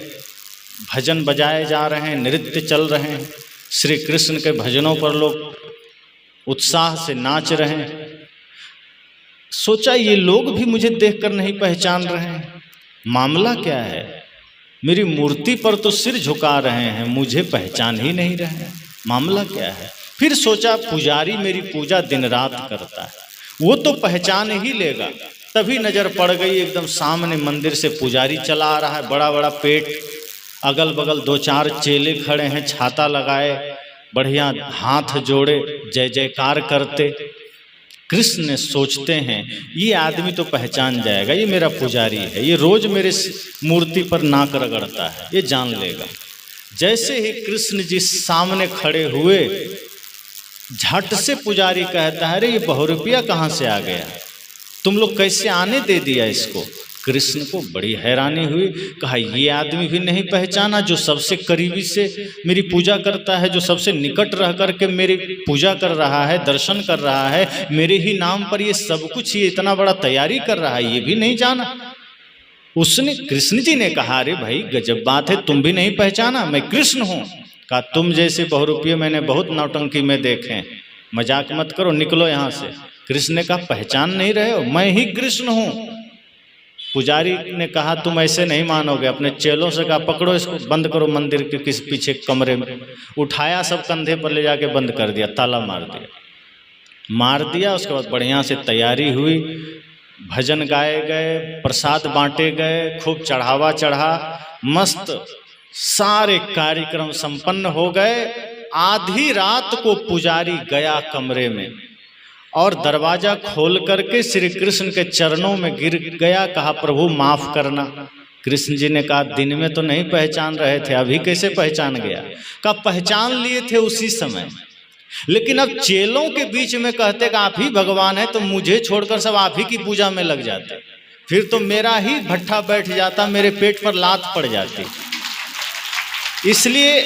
भजन बजाए जा रहे हैं, नृत्य चल रहे हैं, श्री कृष्ण के भजनों पर लोग उत्साह से नाच रहे हैं। सोचा ये लोग भी मुझे देखकर नहीं पहचान रहे हैं, मामला क्या है? मेरी मूर्ति पर तो सिर झुका रहे हैं, मुझे पहचान ही नहीं रहे, मामला क्या है? फिर सोचा पुजारी मेरी पूजा दिन रात करता है, वो तो पहचान ही लेगा। तभी नजर पड़ गई एकदम सामने मंदिर से पुजारी चला आ रहा है, बड़ा बड़ा पेट, अगल बगल दो चार चेले खड़े हैं छाता लगाए, बढ़िया हाथ जोड़े जय जयकार करते। कृष्ण ने सोचते हैं ये आदमी तो पहचान जाएगा, ये मेरा पुजारी है, ये रोज मेरे मूर्ति पर नाक रगड़ता है, ये जान लेगा। जैसे ही कृष्ण जी सामने खड़े हुए, झट से पुजारी कहता है अरे ये बहुरूपिया कहाँ से आ गया, तुम लोग कैसे आने दे दिया इसको? कृष्ण को बड़ी हैरानी हुई, कहा ये आदमी भी नहीं पहचाना जो सबसे करीबी से मेरी पूजा करता है, जो सबसे निकट रह करके मेरी पूजा कर रहा है, दर्शन कर रहा है, मेरे ही नाम पर ये सब कुछ, ये इतना बड़ा तैयारी कर रहा है, ये भी नहीं जाना। उसने, कृष्ण जी ने कहा अरे भाई गजब बात है, तुम भी नहीं पहचाना, मैं कृष्ण हूँ। कहा तुम जैसे बहुरूपिये मैंने बहुत नौटंकी में देखे, मजाक मत करो, निकलो यहाँ से। कृष्ण ने कहा पहचान नहीं रहे हो, मैं ही कृष्ण हूँ। पुजारी ने कहा तुम ऐसे नहीं मानोगे, अपने चेलों से कहा पकड़ो इसको, बंद करो मंदिर के किस पीछे कमरे में। उठाया, सब कंधे पर ले जाके बंद कर दिया, ताला मार दिया। उसके बाद बढ़िया से तैयारी हुई, भजन गाए गए, प्रसाद बांटे गए, खूब चढ़ावा चढ़ा, मस्त सारे कार्यक्रम संपन्न हो गए। आधी रात को पुजारी गया कमरे में और दरवाजा खोल करके श्री कृष्ण के चरणों में गिर गया, कहा प्रभु माफ करना। कृष्ण जी ने कहा दिन में तो नहीं पहचान रहे थे, अभी कैसे पहचान गया? कहा पहचान लिए थे उसी समय, लेकिन अब चेलों के बीच में कहते कि आप ही भगवान है, तो मुझे छोड़कर सब आप ही की पूजा में लग जाते, फिर तो मेरा ही भट्ठा बैठ जाता, मेरे पेट पर लात पड़ जाती। इसलिए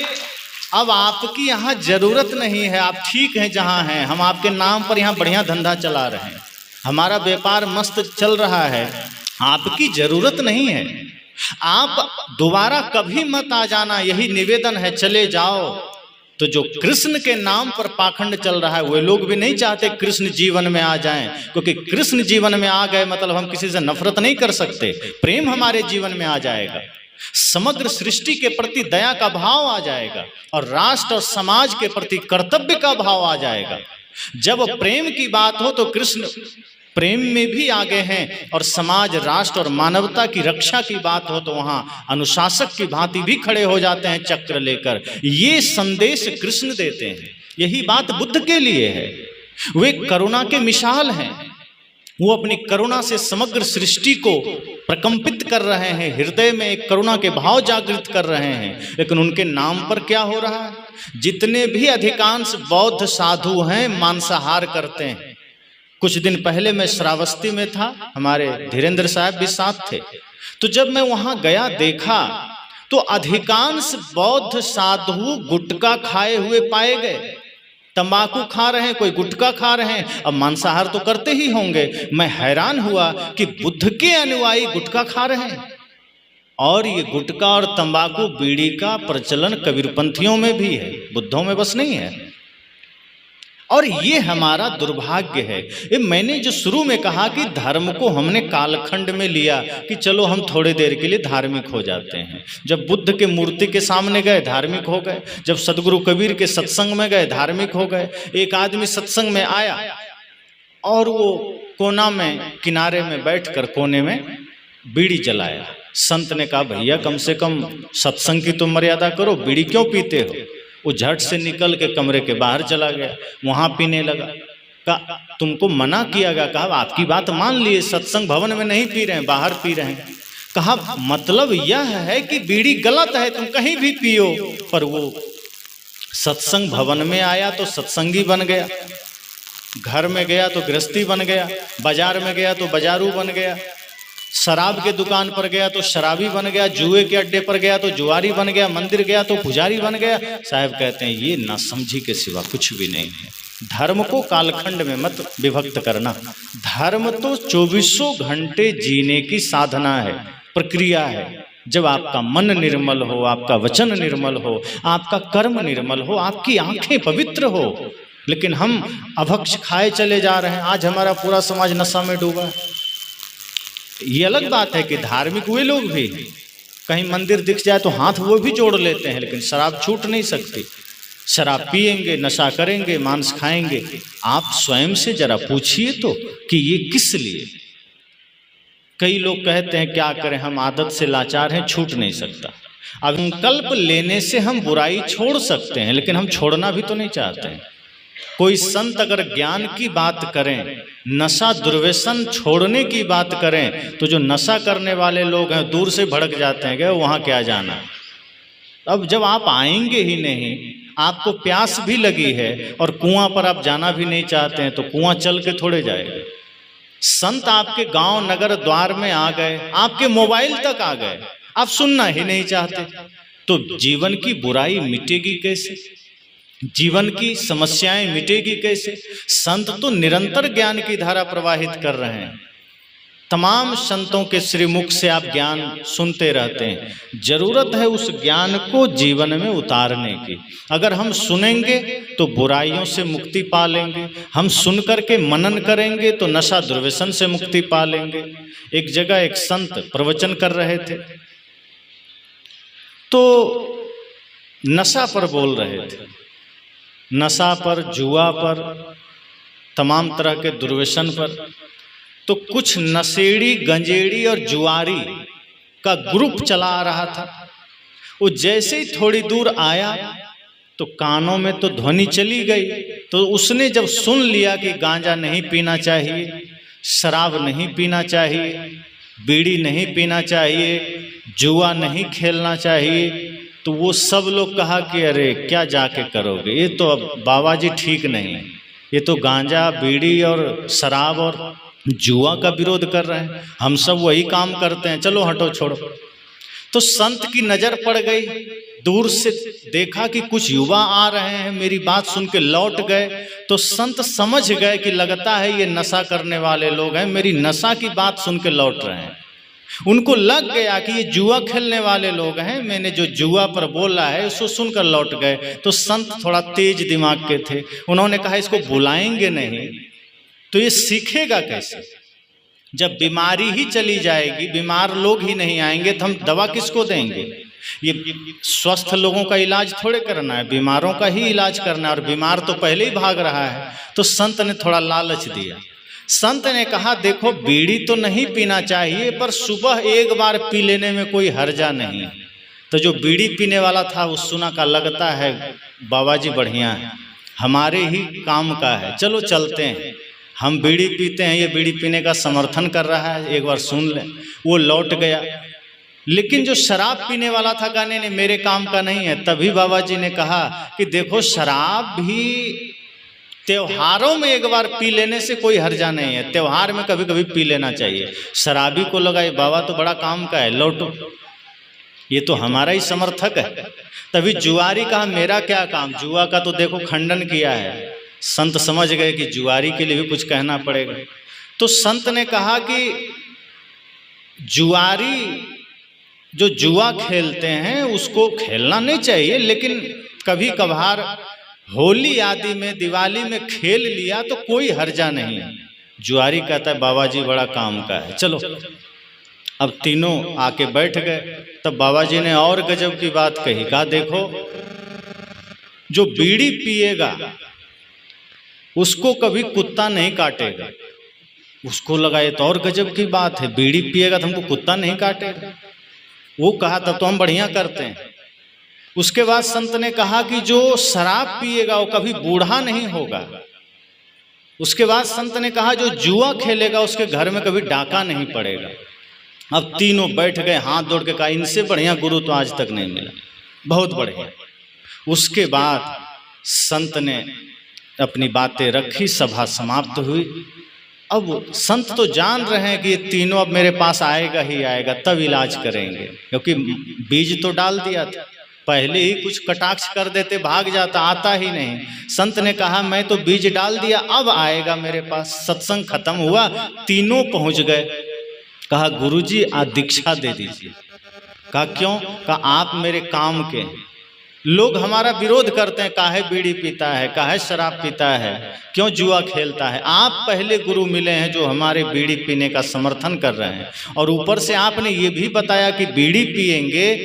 अब आपकी यहाँ जरूरत नहीं है, आप ठीक हैं जहाँ हैं, हम आपके नाम पर यहाँ बढ़िया धंधा चला रहे हैं, हमारा व्यापार मस्त चल रहा है, आपकी जरूरत नहीं है, आप दोबारा कभी मत आ जाना, यही निवेदन है, चले जाओ। तो जो कृष्ण के नाम पर पाखंड चल रहा है, वे लोग भी नहीं चाहते कृष्ण जीवन में आ जाएं, क्योंकि कृष्ण जीवन में आ गए मतलब हम किसी से नफरत नहीं कर सकते, प्रेम हमारे जीवन में आ जाएगा, समग्र सृष्टि के प्रति दया का भाव आ जाएगा और राष्ट्र और समाज के प्रति कर्तव्य का भाव आ जाएगा। जब प्रेम की बात हो तो कृष्ण प्रेम में भी आगे हैं, और समाज, राष्ट्र और मानवता की रक्षा की बात हो तो वहां अनुशासक की भांति भी खड़े हो जाते हैं चक्र लेकर। ये संदेश कृष्ण देते हैं, यही बात बुद्ध के लिए है। वे करुणा के मिसाल हैं, वो अपनी करुणा से समग्र सृष्टि को प्रकंपित कर रहे हैं, हृदय में एक करुणा के भाव जागृत कर रहे हैं। लेकिन उनके नाम पर क्या हो रहा है? जितने भी अधिकांश बौद्ध साधु हैं मांसाहार करते हैं। कुछ दिन पहले मैं श्रावस्ती में था, हमारे धीरेन्द्र साहब भी साथ थे, तो जब मैं वहां गया देखा तो अधिकांश बौद्ध साधु गुटखा खाए हुए पाए गए, तंबाकू खा रहे हैं, कोई गुटखा खा रहे हैं, अब मांसाहार तो करते ही होंगे। मैं हैरान हुआ कि बुद्ध के अनुयायी गुटखा खा रहे हैं, और ये गुटखा और तंबाकू बीड़ी का प्रचलन कबीरपंथियों में भी है, बुद्धों में बस नहीं है। और ये हमारा दुर्भाग्य है। ये मैंने जो शुरू में कहा कि धर्म को हमने कालखंड में लिया कि चलो हम थोड़े देर के लिए धार्मिक हो जाते हैं। जब बुद्ध के मूर्ति के सामने गए धार्मिक हो गए, जब सदगुरु कबीर के सत्संग में गए धार्मिक हो गए। एक आदमी सत्संग में आया और वो कोना में किनारे में बैठकर कोने में बीड़ी जलाया। संत ने कहा भैया कम से कम सत्संग की तो मर्यादा करो, बीड़ी क्यों पीते हो? वो झट से निकल के कमरे के बाहर चला गया, वहां पीने लगा। कहा तुमको मना किया गया? कहा आपकी बात मान लिए, सत्संग भवन में नहीं पी रहे हैं, बाहर पी रहे हैं। कहा मतलब यह है कि बीड़ी गलत है, तुम कहीं भी पियो। पर वो सत्संग भवन में आया तो सत्संगी बन गया, घर में गया तो गृहस्थी बन गया, बाजार में गया तो बाजारू बन गया, शराब के दुकान पर गया तो शराबी बन गया, जुए के अड्डे पर गया तो जुआरी बन गया, मंदिर गया तो पुजारी बन गया। साहब कहते हैं ये नासमझी के सिवा कुछ भी नहीं है। धर्म को कालखंड में मत विभक्त करना। धर्म तो 24 घंटे जीने की साधना है, प्रक्रिया है। जब आपका मन निर्मल हो, आपका वचन निर्मल हो, आपका कर्म निर्मल हो, आपकी आंखें पवित्र हो। लेकिन हम अभक्ष खाए चले जा रहे हैं। आज हमारा पूरा समाज नशा में डूबा है। ये अलग बात है कि धार्मिक वे लोग भी कहीं मंदिर दिख जाए तो हाथ वो भी जोड़ लेते हैं, लेकिन शराब छूट नहीं सकती। शराब पिएंगे, नशा करेंगे, मांस खाएंगे। आप स्वयं से जरा पूछिए तो कि ये किस लिए। कई लोग कहते हैं क्या करें, हम आदत से लाचार हैं, छूट नहीं सकता। अब संकल्प लेने से हम बुराई छोड़ सकते हैं, लेकिन हम छोड़ना भी तो नहीं चाहते हैं। कोई संत अगर ज्ञान की बात करें, नशा दुर्व्यसन छोड़ने की बात करें, तो जो नशा करने वाले लोग हैं दूर से भड़क जाते हैं कि वहाँ क्या जाना। अब जब आप आएंगे ही नहीं, आपको प्यास भी लगी है और कुआं पर आप जाना भी नहीं चाहते हैं, तो कुआं चल के थोड़े जाएगा। संत आपके गांव नगर द्वार में आ गए, आपके मोबाइल तक आ गए, आप सुनना ही नहीं चाहते, तो जीवन की बुराई मिटेगी कैसे? जीवन की समस्याएं मिटेगी कैसे? संत तो निरंतर ज्ञान की धारा प्रवाहित कर रहे हैं। तमाम संतों के श्रीमुख से आप ज्ञान सुनते रहते हैं। जरूरत है उस ज्ञान को जीवन में उतारने की। अगर हम सुनेंगे तो बुराइयों से मुक्ति पा लेंगे, हम सुन करके मनन करेंगे तो नशा दुर्व्यसन से मुक्ति पा लेंगे। एक जगह एक संत प्रवचन कर रहे थे, तो नशा पर बोल रहे थे, नशा पर, जुआ पर, तमाम तरह के दुर्व्यसन पर। तो कुछ नशेड़ी, गंजेड़ी और जुआरी का ग्रुप चला आ रहा था। वो जैसे ही थोड़ी दूर आया तो कानों में तो ध्वनि चली गई। तो उसने जब सुन लिया कि गांजा नहीं पीना चाहिए, शराब नहीं पीना चाहिए, बीड़ी नहीं पीना चाहिए, जुआ नहीं खेलना चाहिए, तो वो सब लोग कहा कि अरे क्या जाके करोगे, ये तो अब बाबा जी ठीक नहीं है, ये तो गांजा, बीड़ी और शराब और जुआ का विरोध कर रहे हैं, हम सब वही काम करते हैं, चलो हटो छोड़ो। तो संत की नजर पड़ गई, दूर से देखा कि कुछ युवा आ रहे हैं, मेरी बात सुन के लौट गए। तो संत समझ गए कि लगता है ये नशा करने वाले लोग हैं, मेरी नशा की बात सुन के लौट रहे हैं। उनको लग गया कि ये जुआ खेलने वाले लोग हैं, मैंने जो जुआ पर बोला है उसको सुनकर लौट गए। तो संत थोड़ा तेज दिमाग के थे, उन्होंने कहा इसको बुलाएंगे नहीं तो ये सीखेगा कैसे? जब बीमारी ही चली जाएगी, बीमार लोग ही नहीं आएंगे तो हम दवा किसको देंगे? ये स्वस्थ लोगों का इलाज थोड़े करना है, बीमारों का ही इलाज करना है, और बीमार तो पहले ही भाग रहा है। तो संत ने थोड़ा लालच दिया। संत ने कहा देखो बीड़ी तो नहीं पीना चाहिए, पर सुबह एक बार पी लेने में कोई हर्जा नहीं। तो जो बीड़ी पीने वाला था वो सुना का लगता है बाबा जी बढ़िया है, हमारे ही काम का है, चलो चलते हैं, हम बीड़ी पीते हैं, ये बीड़ी पीने का समर्थन कर रहा है, एक बार सुन लें। वो लौट गया। लेकिन जो शराब पीने वाला था कहने ने मेरे काम का नहीं है। तभी बाबा जी ने कहा कि देखो शराब भी त्योहारों में एक बार पी लेने से कोई हर्जा नहीं है, त्योहार में कभी कभी पी लेना चाहिए। शराबी को लगा ये बाबा तो बड़ा काम का है, लौटो, ये तो हमारा ही समर्थक है। तभी जुआरी कहा मेरा क्या काम, जुआ का तो देखो खंडन किया है। संत समझ गए कि जुआरी के लिए भी कुछ कहना पड़ेगा। तो संत ने कहा कि जुआरी जो जुआ खेलते हैं उसको खेलना नहीं चाहिए, लेकिन कभी कभार होली आदि में, दिवाली में खेल लिया तो कोई हर्जा नहीं है। जुआरी कहता है बाबा जी बड़ा काम का है, चलो। अब तीनों आके बैठ गए। तब बाबा जी ने और गजब की बात कही, कहा देखो जो बीड़ी पिएगा उसको कभी कुत्ता नहीं काटेगा। उसको लगा ये तो और गजब की बात है, बीड़ी पिएगा तो हमको कुत्ता नहीं काटेगा। वो कहा तब तो हम बढ़िया करते हैं। उसके बाद संत ने कहा कि जो शराब पिएगा वो कभी बूढ़ा नहीं होगा। उसके बाद संत ने कहा जो जुआ खेलेगा उसके घर में कभी डाका नहीं पड़ेगा। अब तीनों बैठ गए, हाथ जोड़ के कहा इनसे बढ़िया गुरु तो आज तक नहीं मिला, बहुत बढ़िया। उसके बाद संत ने अपनी बातें रखी, सभा समाप्त हुई। अब संत तो जान रहे हैं कि ये तीनों अब मेरे पास आएगा ही आएगा, तब इलाज करेंगे, क्योंकि बीज तो डाल दिया था। पहले ही कुछ कटाक्ष कर देते भाग जाता, आता ही नहीं। संत ने कहा मैं तो बीज डाल दिया, अब आएगा मेरे पास। सत्संग खत्म हुआ, तीनों पहुंच गए। कहा गुरुजी आज दीक्षा दे दीजिए। कहा क्यों? कहा आप मेरे काम के, लोग हमारा विरोध करते हैं, काहे बीड़ी पीता है, काहे शराब पीता है, क्यों जुआ खेलता है। आप पहले गुरु मिले हैं जो हमारे बीड़ी पीने का समर्थन कर रहे हैं, और ऊपर से आपने ये भी बताया कि बीड़ी पिएंगे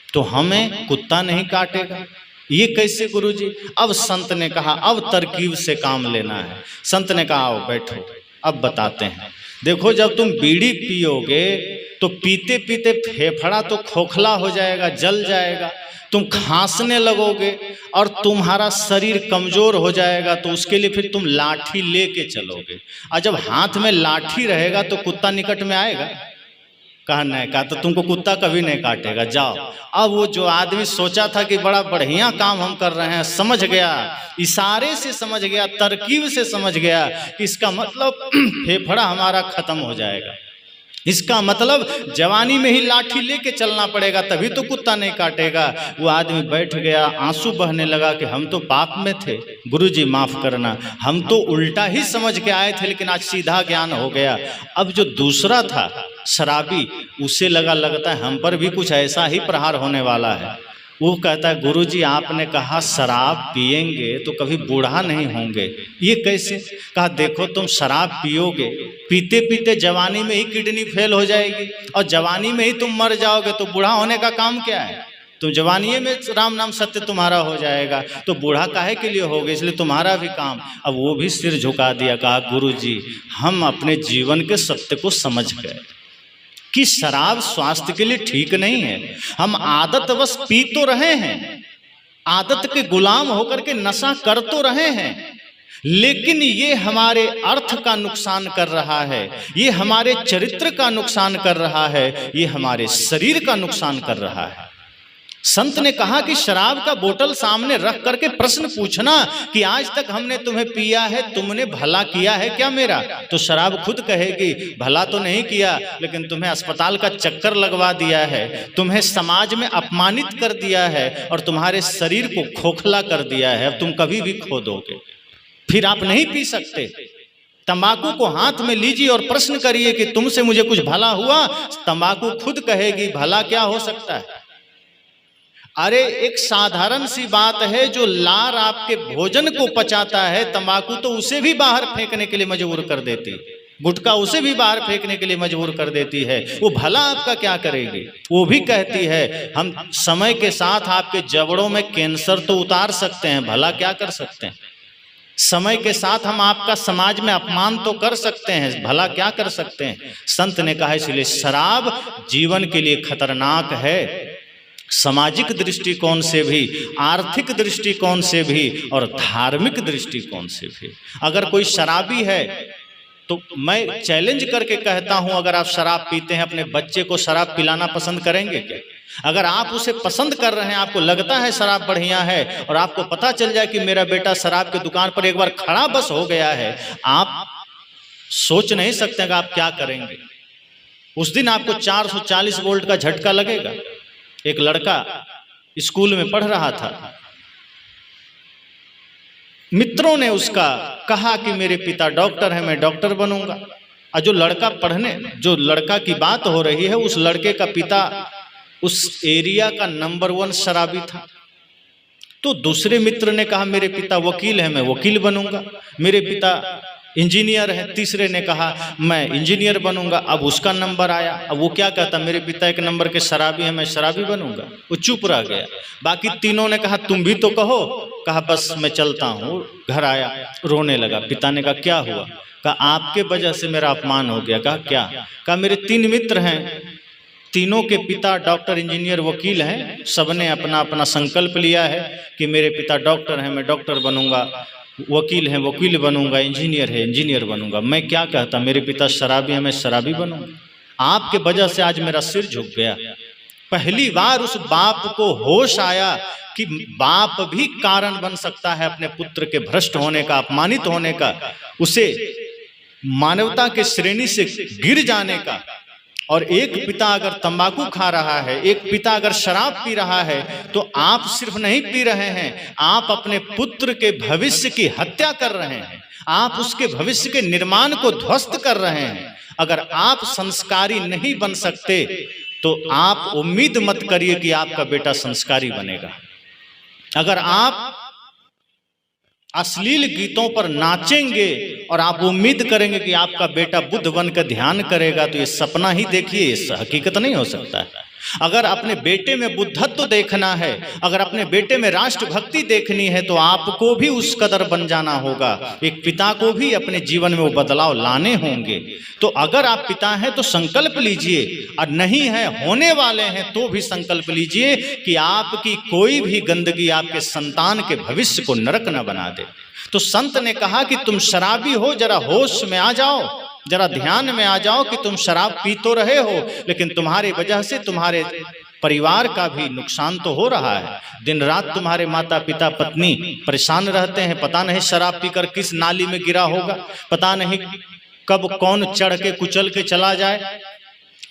तो हमें कुत्ता नहीं काटेगा। ये कैसे गुरुजी? अब संत ने कहा अब तरकीब से काम लेना है। संत ने कहा आओ बैठो, अब बताते हैं। देखो जब तुम बीड़ी पियोगे तो पीते पीते फेफड़ा तो खोखला हो जाएगा, जल जाएगा, तुम खांसने लगोगे और तुम्हारा शरीर कमजोर हो जाएगा। तो उसके लिए फिर तुम लाठी लेके चलोगे, और जब हाथ में लाठी रहेगा तो कुत्ता निकट में आएगा? कहा नहीं, कहा तो तुमको कुत्ता कभी नहीं काटेगा, जाओ। अब वो जो आदमी सोचा था कि बड़ा बढ़िया काम हम कर रहे हैं, समझ गया, इशारे से समझ गया, तरकीब से समझ गया कि इसका मतलब फेफड़ा हमारा खत्म हो जाएगा, इसका मतलब जवानी में ही लाठी लेके चलना पड़ेगा, तभी तो कुत्ता नहीं काटेगा। वो आदमी बैठ गया, आंसू बहने लगा कि हम तो पाप में थे, गुरुजी माफ करना, हम तो उल्टा ही समझ के आए थे, लेकिन आज सीधा ज्ञान हो गया। अब जो दूसरा था शराबी, उसे लगता है हम पर भी कुछ ऐसा ही प्रहार होने वाला है। वो कहता है गुरुजी आपने कहा शराब पिएंगे तो कभी बूढ़ा नहीं होंगे, ये कैसे? कहा देखो तुम शराब पियोगे, पीते पीते जवानी में ही किडनी फेल हो जाएगी और जवानी में ही तुम मर जाओगे, तो बूढ़ा होने का काम क्या है? तुम जवानी में राम नाम सत्य तुम्हारा हो जाएगा, तो बूढ़ा काहे के लिए होगे, इसलिए तुम्हारा भी काम। अब वो भी सिर झुका दिया, कहा गुरुजी हम अपने जीवन के सत्य को समझ गए कि शराब स्वास्थ्य के लिए ठीक नहीं है, हम आदतवश पी तो रहे हैं, आदत के गुलाम होकर के नशा कर तो रहे हैं, लेकिन ये हमारे अर्थ का नुकसान कर रहा है, ये हमारे चरित्र का नुकसान कर रहा है, ये हमारे शरीर का नुकसान कर रहा है। संत ने कहा कि शराब का बोतल सामने रख करके प्रश्न पूछना कि आज तक हमने तुम्हें पिया है, तुमने भला किया है क्या मेरा? तो शराब खुद कहेगी भला तो नहीं किया, लेकिन तुम्हें अस्पताल का चक्कर लगवा दिया है, तुम्हें समाज में अपमानित कर दिया है और तुम्हारे शरीर को खोखला कर दिया है, अब तुम कभी भी खो दोगे, फिर आप नहीं पी सकते। तंबाकू को हाथ में लीजिए और प्रश्न करिए कि तुमसे मुझे कुछ भला हुआ? तंबाकू खुद कहेगी भला क्या हो सकता है। अरे एक साधारण सी बात है, जो लार आपके भोजन को पचाता है, तंबाकू तो उसे भी बाहर फेंकने के लिए मजबूर कर देती, गुटखा उसे भी बाहर फेंकने के लिए मजबूर कर देती है, वो भला आपका क्या करेगी? वो भी कहती है हम समय के साथ आपके जबड़ों में कैंसर तो उतार सकते हैं, भला क्या कर सकते हैं? समय के साथ हम आपका समाज में अपमान तो कर सकते हैं, भला क्या कर सकते हैं? संत ने कहा इसलिए शराब जीवन के लिए खतरनाक है, सामाजिक दृष्टिकोण से भी, आर्थिक दृष्टिकोण से भी और धार्मिक दृष्टिकोण से भी। अगर कोई शराबी है तो मैं चैलेंज करके कहता हूं, अगर आप शराब पीते हैं, अपने बच्चे को शराब पिलाना पसंद करेंगे क्या? अगर आप उसे पसंद कर रहे हैं, आपको लगता है शराब बढ़िया है और आपको पता चल जाए कि मेरा बेटा शराब की दुकान पर एक बार खड़ा बस हो गया है, आप सोच नहीं सकते कि आप क्या करेंगे। उस दिन आपको 440 वोल्ट का झटका लगेगा। एक लड़का स्कूल में पढ़ रहा था, मित्रों ने उसका कहा कि मेरे पिता डॉक्टर हैं, मैं डॉक्टर बनूंगा। और जो लड़का की बात हो रही है, उस लड़के का पिता उस एरिया का नंबर 1 शराबी था। तो दूसरे मित्र ने कहा मेरे पिता वकील हैं, मैं वकील बनूंगा। मेरे पिता इंजीनियर है, तीसरे ने कहा मैं इंजीनियर बनूंगा। अब उसका नंबर आया, अब वो क्या कहता, मेरे पिता 1 नंबर के शराबी हैं, मैं शराबी बनूंगा। वो चुप रह गया। बाकी तीनों ने कहा तुम भी तो कहो। कहा बस मैं चलता हूँ। घर आया, रोने लगा। पिता ने कहा क्या हुआ? कहा आपके वजह से मेरा अपमान हो गया। कहा क्या? कहा मेरे 3 मित्र हैं, तीनों के पिता डॉक्टर इंजीनियर वकील हैं, सबने अपना अपना संकल्प लिया है कि मेरे पिता डॉक्टर हैं, मैं डॉक्टर बनूंगा, वकील हैं, वकील बनूंगा, इंजीनियर है, इंजीनियर बनूंगा। मैं क्या कहता, मेरे पिता शराबी हैं, मैं शराबी बनूंगा। आपके वजह से आज मेरा सिर झुक गया। पहली बार उस बाप को होश आया कि बाप भी कारण बन सकता है अपने पुत्र के भ्रष्ट होने का, अपमानित होने का, उसे मानवता के श्रेणी से गिर जाने का। और एक पिता अगर तंबाकू खा रहा है, एक पिता अगर शराब पी रहा है, तो आप सिर्फ नहीं पी रहे हैं, आप अपने पुत्र के भविष्य की हत्या कर रहे हैं, आप उसके भविष्य के निर्माण को ध्वस्त कर रहे हैं। अगर आप संस्कारी नहीं बन सकते तो आप उम्मीद मत करिए कि आपका बेटा संस्कारी बनेगा। अगर आप अश्लील गीतों पर नाचेंगे और आप उम्मीद करेंगे कि आपका बेटा बुद्ध बनकर ध्यान करेगा, तो ये सपना ही देखिए, ये हकीकत नहीं हो सकता है। अगर अपने बेटे में बुद्धत्व देखना है, अगर अपने बेटे में राष्ट्रभक्ति देखनी है, तो आपको भी उस कदर बन जाना होगा। एक पिता को भी अपने जीवन में वो बदलाव लाने होंगे। तो अगर आप पिता हैं तो संकल्प लीजिए, और नहीं है, होने वाले हैं तो भी संकल्प लीजिए कि आपकी कोई भी गंदगी आपके संतान के भविष्य को नरक न बना दे। तो संत ने कहा कि तुम शराबी हो, जरा होश में आ जाओ। जरा ध्यान में आ जाओ कि तुम शराब पी तो रहे हो, लेकिन तुम्हारे वजह से तुम्हारे परिवार का भी नुकसान तो हो रहा है। दिन रात तुम्हारे माता पिता पत्नी परेशान रहते हैं, पता नहीं शराब पीकर किस नाली में गिरा होगा, पता नहीं कब कौन चढ़ के कुचल के चला जाए।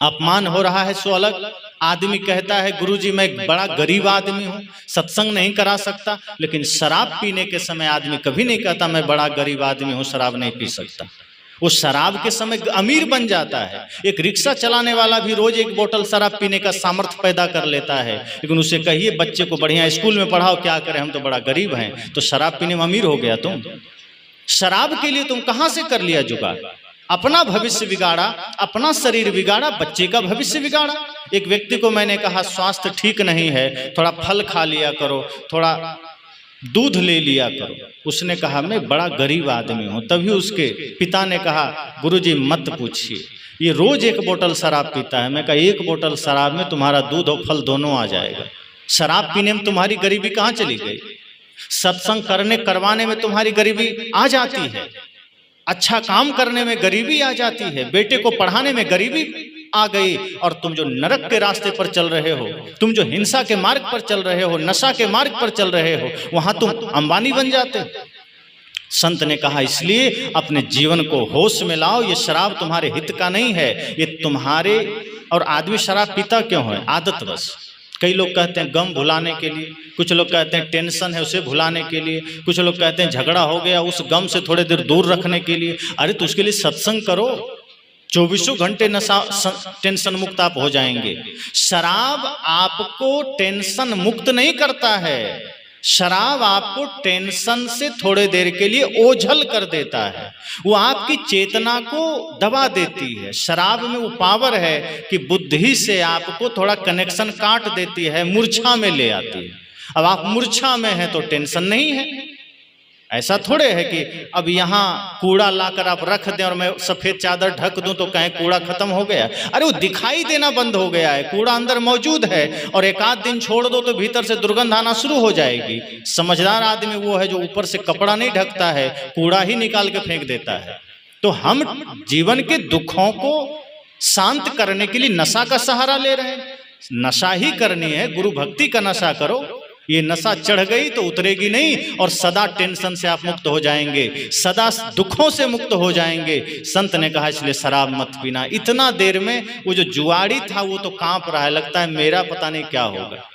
अपमान हो रहा है सो अलग। आदमी कहता है गुरुजी मैं बड़ा गरीब आदमी हूँ, सत्संग नहीं करा सकता, लेकिन शराब पीने के समय आदमी कभी नहीं कहता मैं बड़ा गरीब आदमी हूँ, शराब नहीं पी सकता। वो शराब के समय अमीर बन जाता है। एक रिक्शा चलाने वाला भी रोज एक बोतल शराब पीने का सामर्थ्य पैदा कर लेता है, लेकिन उसे कहिए बच्चे को बढ़िया स्कूल में पढ़ाओ, क्या करें हम तो बड़ा गरीब हैं, तो शराब पीने में अमीर हो गया तुम। शराब के लिए तुम कहां से कर लिया जुगाड़? अपना भविष्य बिगाड़ा, अपना शरीर बिगाड़ा, बच्चे का भविष्य बिगाड़ा। एक व्यक्ति को मैंने कहा स्वास्थ्य ठीक नहीं है, थोड़ा फल खा लिया करो, थोड़ा दूध ले लिया करो। उसने कहा मैं बड़ा गरीब आदमी हूँ। तभी उसके पिता ने कहा गुरुजी मत पूछिए, ये रोज एक बोतल शराब पीता है। मैं कहा एक बोतल शराब में तुम्हारा दूध और फल दोनों आ जाएगा। शराब पीने में तुम्हारी गरीबी कहाँ चली गई? सत्संग करवाने में तुम्हारी गरीबी आ जाती है, अच्छा काम करने में गरीबी आ जाती है, बेटे को पढ़ाने में गरीबी आ गई, और तुम जो नरक के रास्ते पर चल रहे हो, तुम जो हिंसा के मार्ग पर चल रहे हो, नशा के मार्ग पर चल रहे हो, वहां तुम अंबानी बन जाते हो। संत ने कहा इसलिए अपने जीवन को होश में लाओ, ये शराब तुम्हारे हित का नहीं है, ये तुम्हारे। और आदमी शराब पीता क्यों है? आदतवश। कई लोग कहते हैं गम भुलाने के लिए, कुछ लोग कहते हैं टेंशन है उसे भुलाने के लिए, कुछ लोग कहते हैं झगड़ा हो गया उस गम से थोड़ी देर दूर रखने के लिए। अरे तो उसके लिए सत्संग करो, 24 घंटे नशा टेंशन मुक्त आप हो जाएंगे। शराब आपको टेंशन मुक्त नहीं करता है, शराब आपको टेंशन से थोड़े देर के लिए ओझल कर देता है, वो आपकी चेतना को दबा देती है। शराब में वो पावर है कि बुद्धि से आपको थोड़ा कनेक्शन काट देती है, मूर्छा में ले आती है। अब आप मूर्छा में हैं तो टेंशन नहीं है। ऐसा थोड़े है कि अब यहाँ कूड़ा लाकर आप रख दें और मैं सफेद चादर ढक दूं तो कहें कूड़ा खत्म हो गया। अरे वो दिखाई देना बंद हो गया है, कूड़ा अंदर मौजूद है, और एक आध दिन छोड़ दो तो भीतर से दुर्गंध आना शुरू हो जाएगी। समझदार आदमी वो है जो ऊपर से कपड़ा नहीं ढकता है, कूड़ा ही निकाल के फेंक देता है। तो हम जीवन के दुखों को शांत करने के लिए नशा का सहारा ले रहे हैं। नशा ही करनी है, गुरु भक्ति का नशा करो। ये नशा चढ़ गई तो उतरेगी नहीं, और सदा टेंशन से आप मुक्त हो जाएंगे, सदा दुखों से मुक्त हो जाएंगे। संत ने कहा इसलिए शराब मत पीना। इतना देर में वो जो जुआड़ी था वो तो कांप रहा है, लगता है मेरा पता नहीं क्या होगा।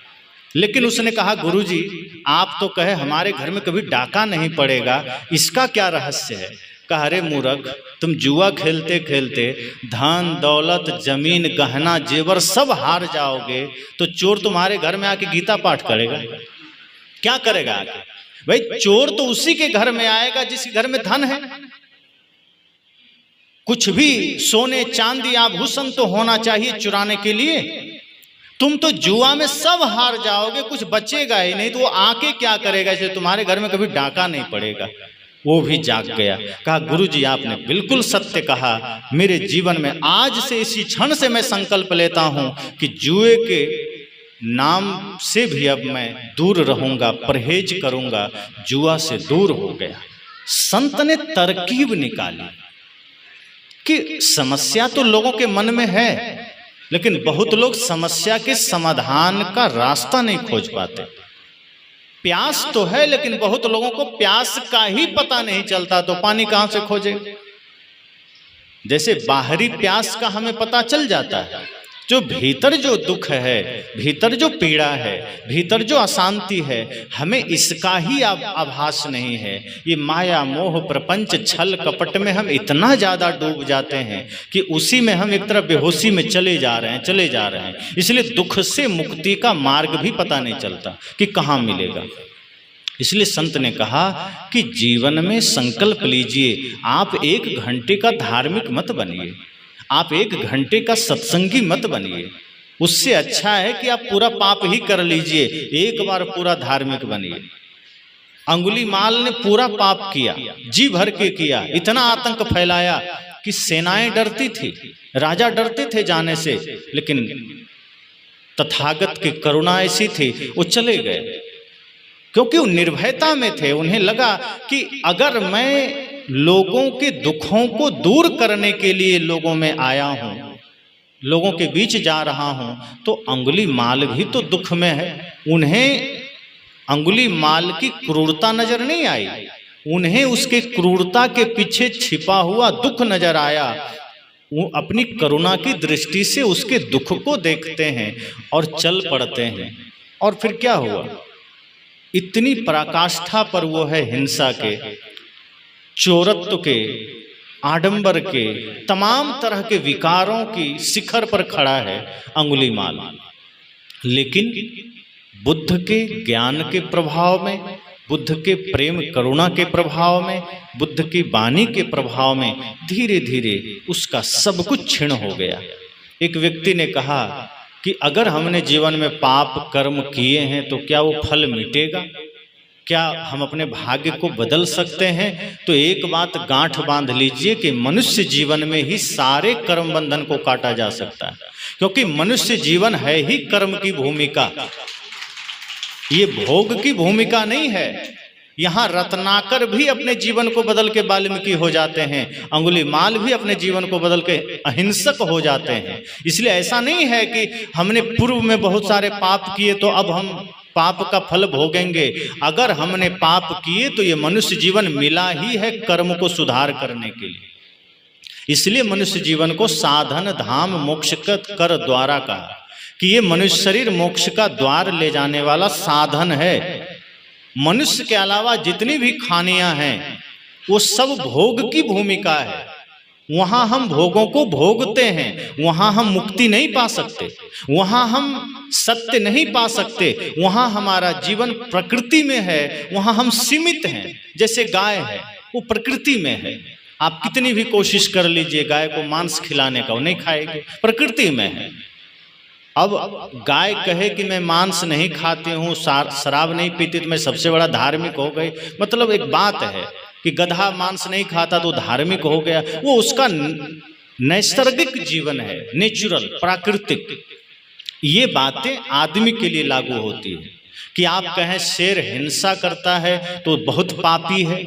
लेकिन उसने कहा गुरुजी आप तो कहे हमारे घर में कभी डाका नहीं पड़ेगा, इसका क्या रहस्य है? कहा अरे मूर्ख, तुम जुआ खेलते खेलते धन दौलत जमीन गहना जेवर सब हार जाओगे तो चोर तुम्हारे घर में आके गीता पाठ करेगा? क्या करेगा आके? भाई चोर तो उसी के घर में आएगा जिसके घर में धन है। कुछ भी सोने चांदी आभूषण तो होना चाहिए चुराने के लिए। तुम तो जुआ में सब हार जाओगे, कुछ बचेगा ही नहीं, तो वो आके क्या करेगा? इसलिए तुम्हारे घर में कभी डाका नहीं पड़ेगा। वो भी जाग गया। कहा गुरुजी आपने बिल्कुल सत्य कहा, मेरे जीवन में आज से इसी क्षण से मैं संकल्प लेता हूं कि जुए के नाम से भी अब मैं दूर रहूंगा, परहेज करूंगा। जुआ से दूर हो गया। संत ने तरकीब निकाली कि समस्या तो लोगों के मन में है, लेकिन बहुत लोग समस्या के समाधान का रास्ता नहीं खोज पाते। प्यास तो है लेकिन बहुत लोगों को प्यास का ही पता नहीं चलता, तो पानी कहां से खोजे? जैसे बाहरी प्यास का हमें पता चल जाता है, जो भीतर जो दुख है, भीतर जो पीड़ा है, भीतर जो अशांति है, हमें इसका ही आभास नहीं है। ये माया मोह प्रपंच छल कपट में हम इतना ज्यादा डूब जाते हैं कि उसी में हम एक तरह बेहोशी में चले जा रहे हैं। इसलिए दुख से मुक्ति का मार्ग भी पता नहीं चलता कि कहाँ मिलेगा। इसलिए संत ने कहा कि जीवन में संकल्प लीजिए, आप 1 घंटे का धार्मिक मत बनिए, आप 1 घंटे का सत्संगी मत बनिए। उससे अच्छा है कि आप पूरा पाप ही कर लीजिए, एक बार पूरा धार्मिक बनिए। अंगुलीमाल ने पूरा पाप किया, जी भर के किया, इतना आतंक फैलाया कि सेनाएं डरती थी, राजा डरते थे जाने से, लेकिन तथागत की करुणा ऐसी थी वो चले गए, क्योंकि वो निर्भयता में थे। उन्हें लगा कि अगर मैं लोगों के दुखों को दूर करने के लिए लोगों में आया हूँ, लोगों के बीच जा रहा हूँ, तो अंगुलीमाल भी तो दुख में है। उन्हें अंगुलीमाल की क्रूरता नजर नहीं आई, उन्हें उसके क्रूरता के पीछे छिपा हुआ दुख नजर आया। वो अपनी करुणा की दृष्टि से उसके दुख को देखते हैं और चल पड़ते हैं। और फिर क्या हुआ? इतनी पराकाष्ठा पर वो है हिंसा के, चोरत्व के, आडंबर के, तमाम तरह के विकारों की शिखर पर खड़ा है अंगुलीमाल। लेकिन बुद्ध के ज्ञान के प्रभाव में, बुद्ध के प्रेम करुणा के प्रभाव में, बुद्ध की वाणी के प्रभाव में धीरे धीरे उसका सब कुछ क्षीण हो गया। एक व्यक्ति ने कहा कि अगर हमने जीवन में पाप कर्म किए हैं तो क्या वो फल मिटेगा? क्या हम अपने भाग्य को बदल सकते हैं? तो एक बात गांठ बांध लीजिए कि मनुष्य जीवन में ही सारे कर्म बंधन को काटा जा सकता है, क्योंकि मनुष्य जीवन है ही कर्म की भूमिका, ये भोग की भूमिका नहीं है। यहाँ रत्नाकर भी अपने जीवन को बदल के वाल्मीकि हो जाते हैं, अंगुलीमाल भी अपने जीवन को बदल के अहिंसक हो जाते हैं। इसलिए ऐसा नहीं है कि हमने पूर्व में बहुत सारे पाप किए तो अब हम पाप का फल भोगेंगे। अगर हमने पाप किए तो ये मनुष्य जीवन मिला ही है कर्म को सुधार करने के लिए। इसलिए मनुष्य जीवन को साधन धाम मोक्ष कर द्वारा कहा कि ये मनुष्य शरीर मोक्ष का द्वार ले जाने वाला साधन है। मनुष्य के अलावा जितनी भी खानियां हैं वो सब भोग की भूमिका है। वहां हम भोगों को भोगते हैं, वहां हम मुक्ति नहीं पा सकते, वहां हम सत्य नहीं पा सकते। वहां हमारा जीवन प्रकृति में है, वहां हम सीमित हैं। जैसे गाय है, वो प्रकृति में है। आप कितनी भी कोशिश कर लीजिए गाय को मांस खिलाने का, वो नहीं खाएगी, प्रकृति में है। अब गाय कहे कि मैं मांस नहीं खाती हूँ, शराब नहीं पीती, तो मैं सबसे बड़ा धार्मिक हो गई। मतलब एक बात है कि गधा मांस नहीं खाता तो धार्मिक हो गया, वो उसका नैसर्गिक जीवन है, नेचुरल, प्राकृतिक। ये बातें आदमी के लिए लागू होती है कि आप कहें शेर हिंसा करता है तो बहुत पापी है।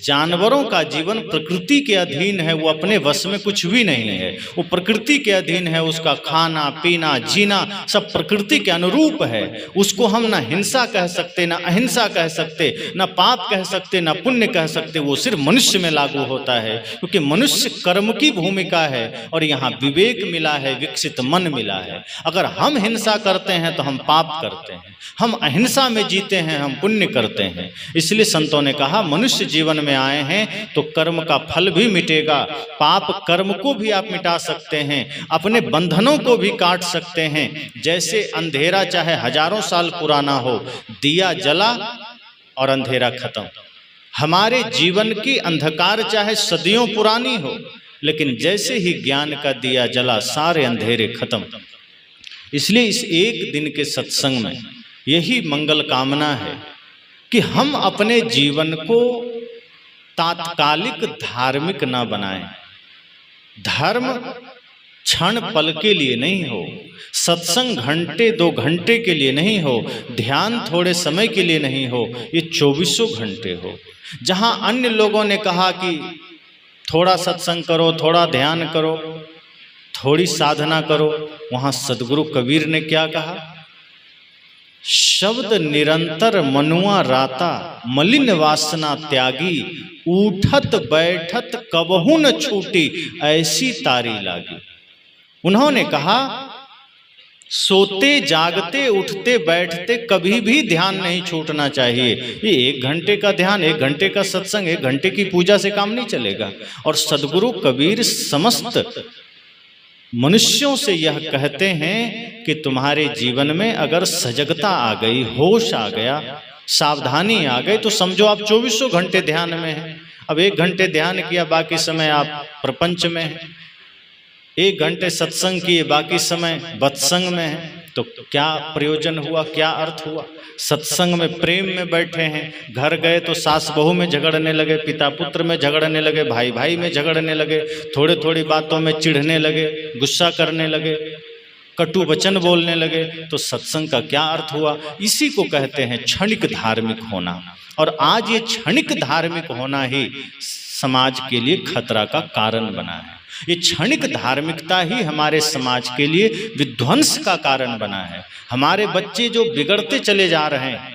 जानवरों का जीवन प्रकृति के अधीन है, वो अपने वश में कुछ भी नहीं है, वो प्रकृति के अधीन है। उसका खाना पीना जीना सब प्रकृति के अनुरूप है। उसको हम ना हिंसा कह सकते, ना अहिंसा कह सकते, ना पाप कह सकते, ना पुण्य कह सकते। वो सिर्फ मनुष्य में लागू होता है, क्योंकि मनुष्य कर्म की भूमिका है और यहाँ विवेक मिला है, विकसित मन मिला है। अगर हम हिंसा करते हैं तो हम पाप करते हैं, हम अहिंसा में जीते हैं हम पुण्य करते हैं। इसलिए संतों ने कहा मनुष्य जीवन में आए हैं तो कर्म का फल भी मिटेगा। पाप कर्म को भी आप मिटा सकते हैं, अपने बंधनों को भी काट सकते हैं। जैसे अंधेरा चाहे हजारों साल पुराना हो, दिया जला और अंधेरा खत्म। हमारे जीवन की अंधकार चाहे सदियों पुरानी हो, लेकिन जैसे ही ज्ञान का दिया जला सारे अंधेरे खत्म। इसलिए इस एक दिन के सत्संग में यही मंगल कामना है कि हम अपने जीवन को तात्कालिक धार्मिक ना बनाएं। धर्म क्षण पल के लिए नहीं हो, सत्संग घंटे 2 घंटे के लिए नहीं हो, ध्यान थोड़े समय के लिए नहीं हो, ये 24 घंटे हो। जहां अन्य लोगों ने कहा कि थोड़ा सत्संग करो, थोड़ा ध्यान करो, थोड़ी साधना करो, वहां सदगुरु कबीर ने क्या कहा? शब्द निरंतर मनुआ राता, मलिन वासना त्यागी, उठत बैठत कबहू न छूटी, ऐसी तारी लागी। उन्होंने कहा सोते जागते उठते बैठते कभी भी ध्यान नहीं छूटना चाहिए। ये 1 घंटे का ध्यान, 1 घंटे का सत्संग, 1 घंटे की पूजा से काम नहीं चलेगा। और सदगुरु कबीर समस्त मनुष्यों से यह कहते हैं कि तुम्हारे जीवन में अगर सजगता आ गई, होश आ गया, सावधानी आ गई, तो समझो आप 24 घंटे ध्यान में हैं। अब 1 घंटे ध्यान किया, बाकी समय आप प्रपंच में हैं। 1 घंटे सत्संग किए, बाकी समय बत्संग में हैं। तो क्या प्रयोजन हुआ, क्या अर्थ हुआ? सत्संग में प्रेम में बैठे हैं, घर गए तो सास बहू में झगड़ने लगे, पिता पुत्र में झगड़ने लगे, भाई भाई में झगड़ने लगे, थोड़ी थोड़ी बातों में चिढ़ने लगे, गुस्सा करने लगे, कटु वचन बोलने लगे, तो सत्संग का क्या अर्थ हुआ? इसी को कहते हैं क्षणिक धार्मिक होना। और आज ये क्षणिक धार्मिक होना ही समाज के लिए खतरा का कारण बना है। ये क्षणिक धार्मिकता ही हमारे समाज के लिए विध्वंस का कारण बना है। हमारे बच्चे जो बिगड़ते चले जा रहे हैं,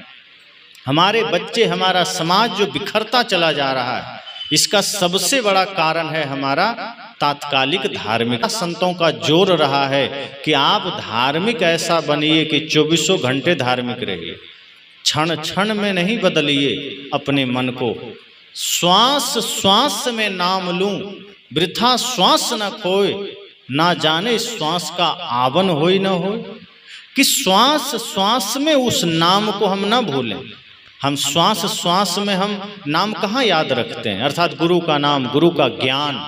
हमारे बच्चे, हमारा समाज जो बिखरता चला जा रहा है, इसका सबसे बड़ा कारण है हमारा तात्कालिक धार्मिक। संतों का जोर रहा है कि आप धार्मिक ऐसा बनिए कि 24 घंटे धार्मिक रहिए, क्षण क्षण में नहीं बदलिए अपने मन को। श्वास श्वास में नाम लूं, वृथा श्वास न खोए, ना जाने श्वास का आवन होई न हो। कि श्वास श्वास में उस नाम को हम न भूलें। हम श्वास श्वास में हम नाम कहाँ याद रखते हैं, अर्थात गुरु का नाम, गुरु का ज्ञान,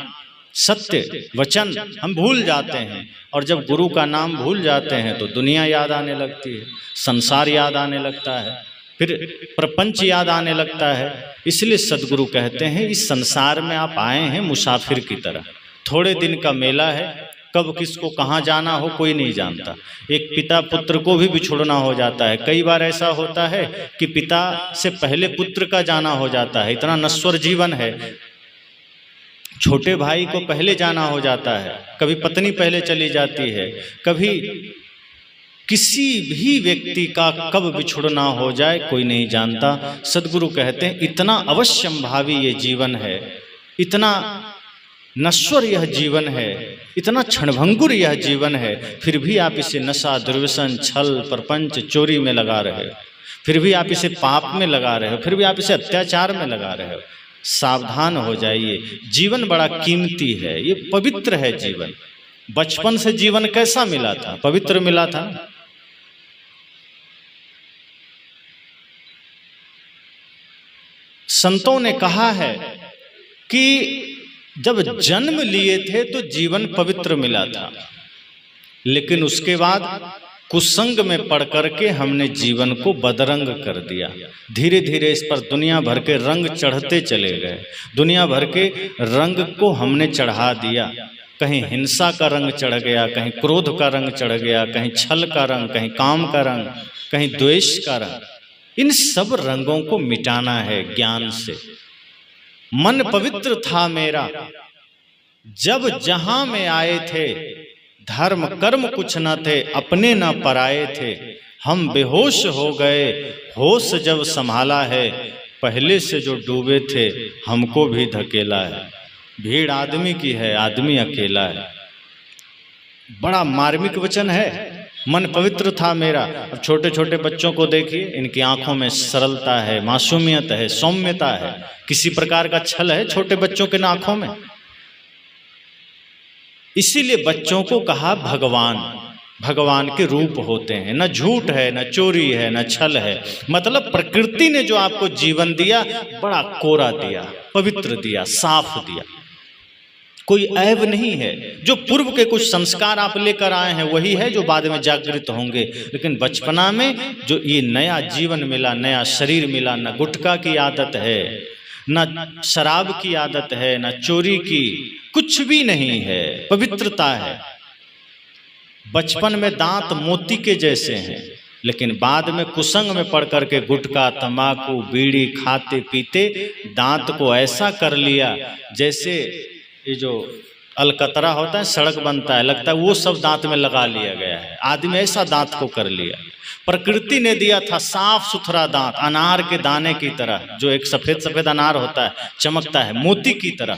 सत्य वचन हम भूल जाते हैं। और जब गुरु का नाम भूल जाते हैं तो दुनिया याद आने लगती है, संसार याद आने लगता है, फिर प्रपंच याद आने लगता है। इसलिए सदगुरु कहते हैं इस संसार में आप आए हैं मुसाफिर की तरह, थोड़े दिन का मेला है, कब किसको कहाँ जाना हो कोई नहीं जानता। एक पिता पुत्र को भी बिछुड़ना हो जाता है। कई बार ऐसा होता है कि पिता से पहले पुत्र का जाना हो जाता है, इतना नश्वर जीवन है। छोटे भाई को पहले जाना हो जाता है, कभी पत्नी पहले चली जाती है, कभी किसी भी व्यक्ति का कब बिछुड़ना हो जाए कोई नहीं जानता। सदगुरु कहते हैं इतना अवश्यंभावी ये जीवन है, इतना नश्वर यह जीवन है, इतना क्षणभंगुर यह जीवन है, फिर भी आप इसे नशा, दुर्व्यसन, छल, प्रपंच, चोरी में लगा रहे हो, फिर भी आप इसे पाप में लगा रहे हो, फिर भी आप इसे अत्याचार में लगा रहे हो। सावधान हो जाइए, जीवन बड़ा कीमती है, ये पवित्र है जीवन। बचपन से जीवन कैसा मिला था? पवित्र मिला था। संतों ने कहा है कि जब जन्म लिए थे तो जीवन पवित्र मिला था, लेकिन उसके बाद कुसंग में पड़ करके हमने जीवन को बदरंग कर दिया। धीरे धीरे इस पर दुनिया भर के रंग चढ़ते चले गए, दुनिया भर के रंग को हमने चढ़ा दिया। कहीं हिंसा का रंग चढ़ गया, कहीं क्रोध का रंग चढ़ गया, कहीं छल का रंग, कहीं काम का रंग, कहीं द्वेष का रंग। इन सब रंगों को मिटाना है ज्ञान से। मन पवित्र था मेरा जब जहां में आए थे, धर्म कर्म कुछ न थे, अपने न पराए थे। हम बेहोश हो गए, होश जब संभाला है, पहले से जो डूबे थे हमको भी धकेला है। भीड़ आदमी की है, आदमी अकेला है। बड़ा मार्मिक वचन है। मन पवित्र था मेरा। अब छोटे छोटे बच्चों को देखिए, इनकी आंखों में सरलता है, मासूमियत है, सौम्यता है, किसी प्रकार का छल है छोटे बच्चों के आंखों में। इसीलिए बच्चों को कहा भगवान, भगवान के रूप होते हैं। न झूठ है, न चोरी है, न छल है। मतलब प्रकृति ने जो आपको जीवन दिया बड़ा कोरा दिया, पवित्र दिया, साफ दिया, कोई ऐब नहीं है। जो पूर्व के कुछ संस्कार आप लेकर आए हैं वही है जो बाद में जागृत होंगे। लेकिन बचपना में जो ये नया जीवन मिला, नया शरीर मिला, न गुटखा की आदत है, न शराब की आदत है, न चोरी की, कुछ भी नहीं है, पवित्रता है। बचपन में दांत मोती के जैसे हैं, लेकिन बाद में कुसंग में पड़ करके गुटखा, तंबाकू, बीड़ी खाते पीते दांत को ऐसा कर लिया जैसे ये जो अलकतरा होता है, सड़क बनता है, लगता है वो सब दांत में लगा लिया गया है। आदमी ऐसा दांत को कर लिया। प्रकृति ने दिया था साफ सुथरा दांत, अनार के दाने की तरह, जो एक सफेद सफेद अनार होता है, चमकता है, मोती की तरह।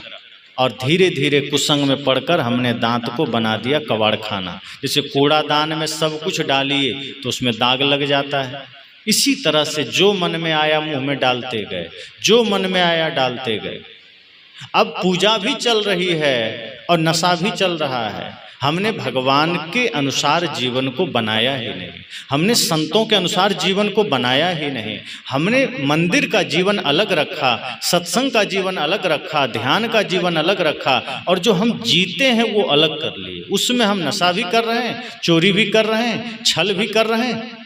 और धीरे धीरे कुसंग में पड़कर हमने दांत को बना दिया कबाड़ खाना। जैसे कूड़ादान में सब कुछ डालिए तो उसमें दाग लग जाता है, इसी तरह से जो मन में आया मुंह में डालते गए, जो मन में आया डालते गए। अब पूजा भी चल रही है और नशा भी चल रहा है। हमने भगवान के अनुसार जीवन को बनाया ही नहीं, हमने संतों के अनुसार जीवन को बनाया ही नहीं। हमने मंदिर का जीवन अलग रखा, सत्संग का जीवन अलग रखा, ध्यान का जीवन अलग रखा, और जो हम जीते हैं वो अलग कर लिए। उसमें हम नशा भी कर रहे हैं, चोरी भी कर रहे हैं, छल भी कर रहे हैं।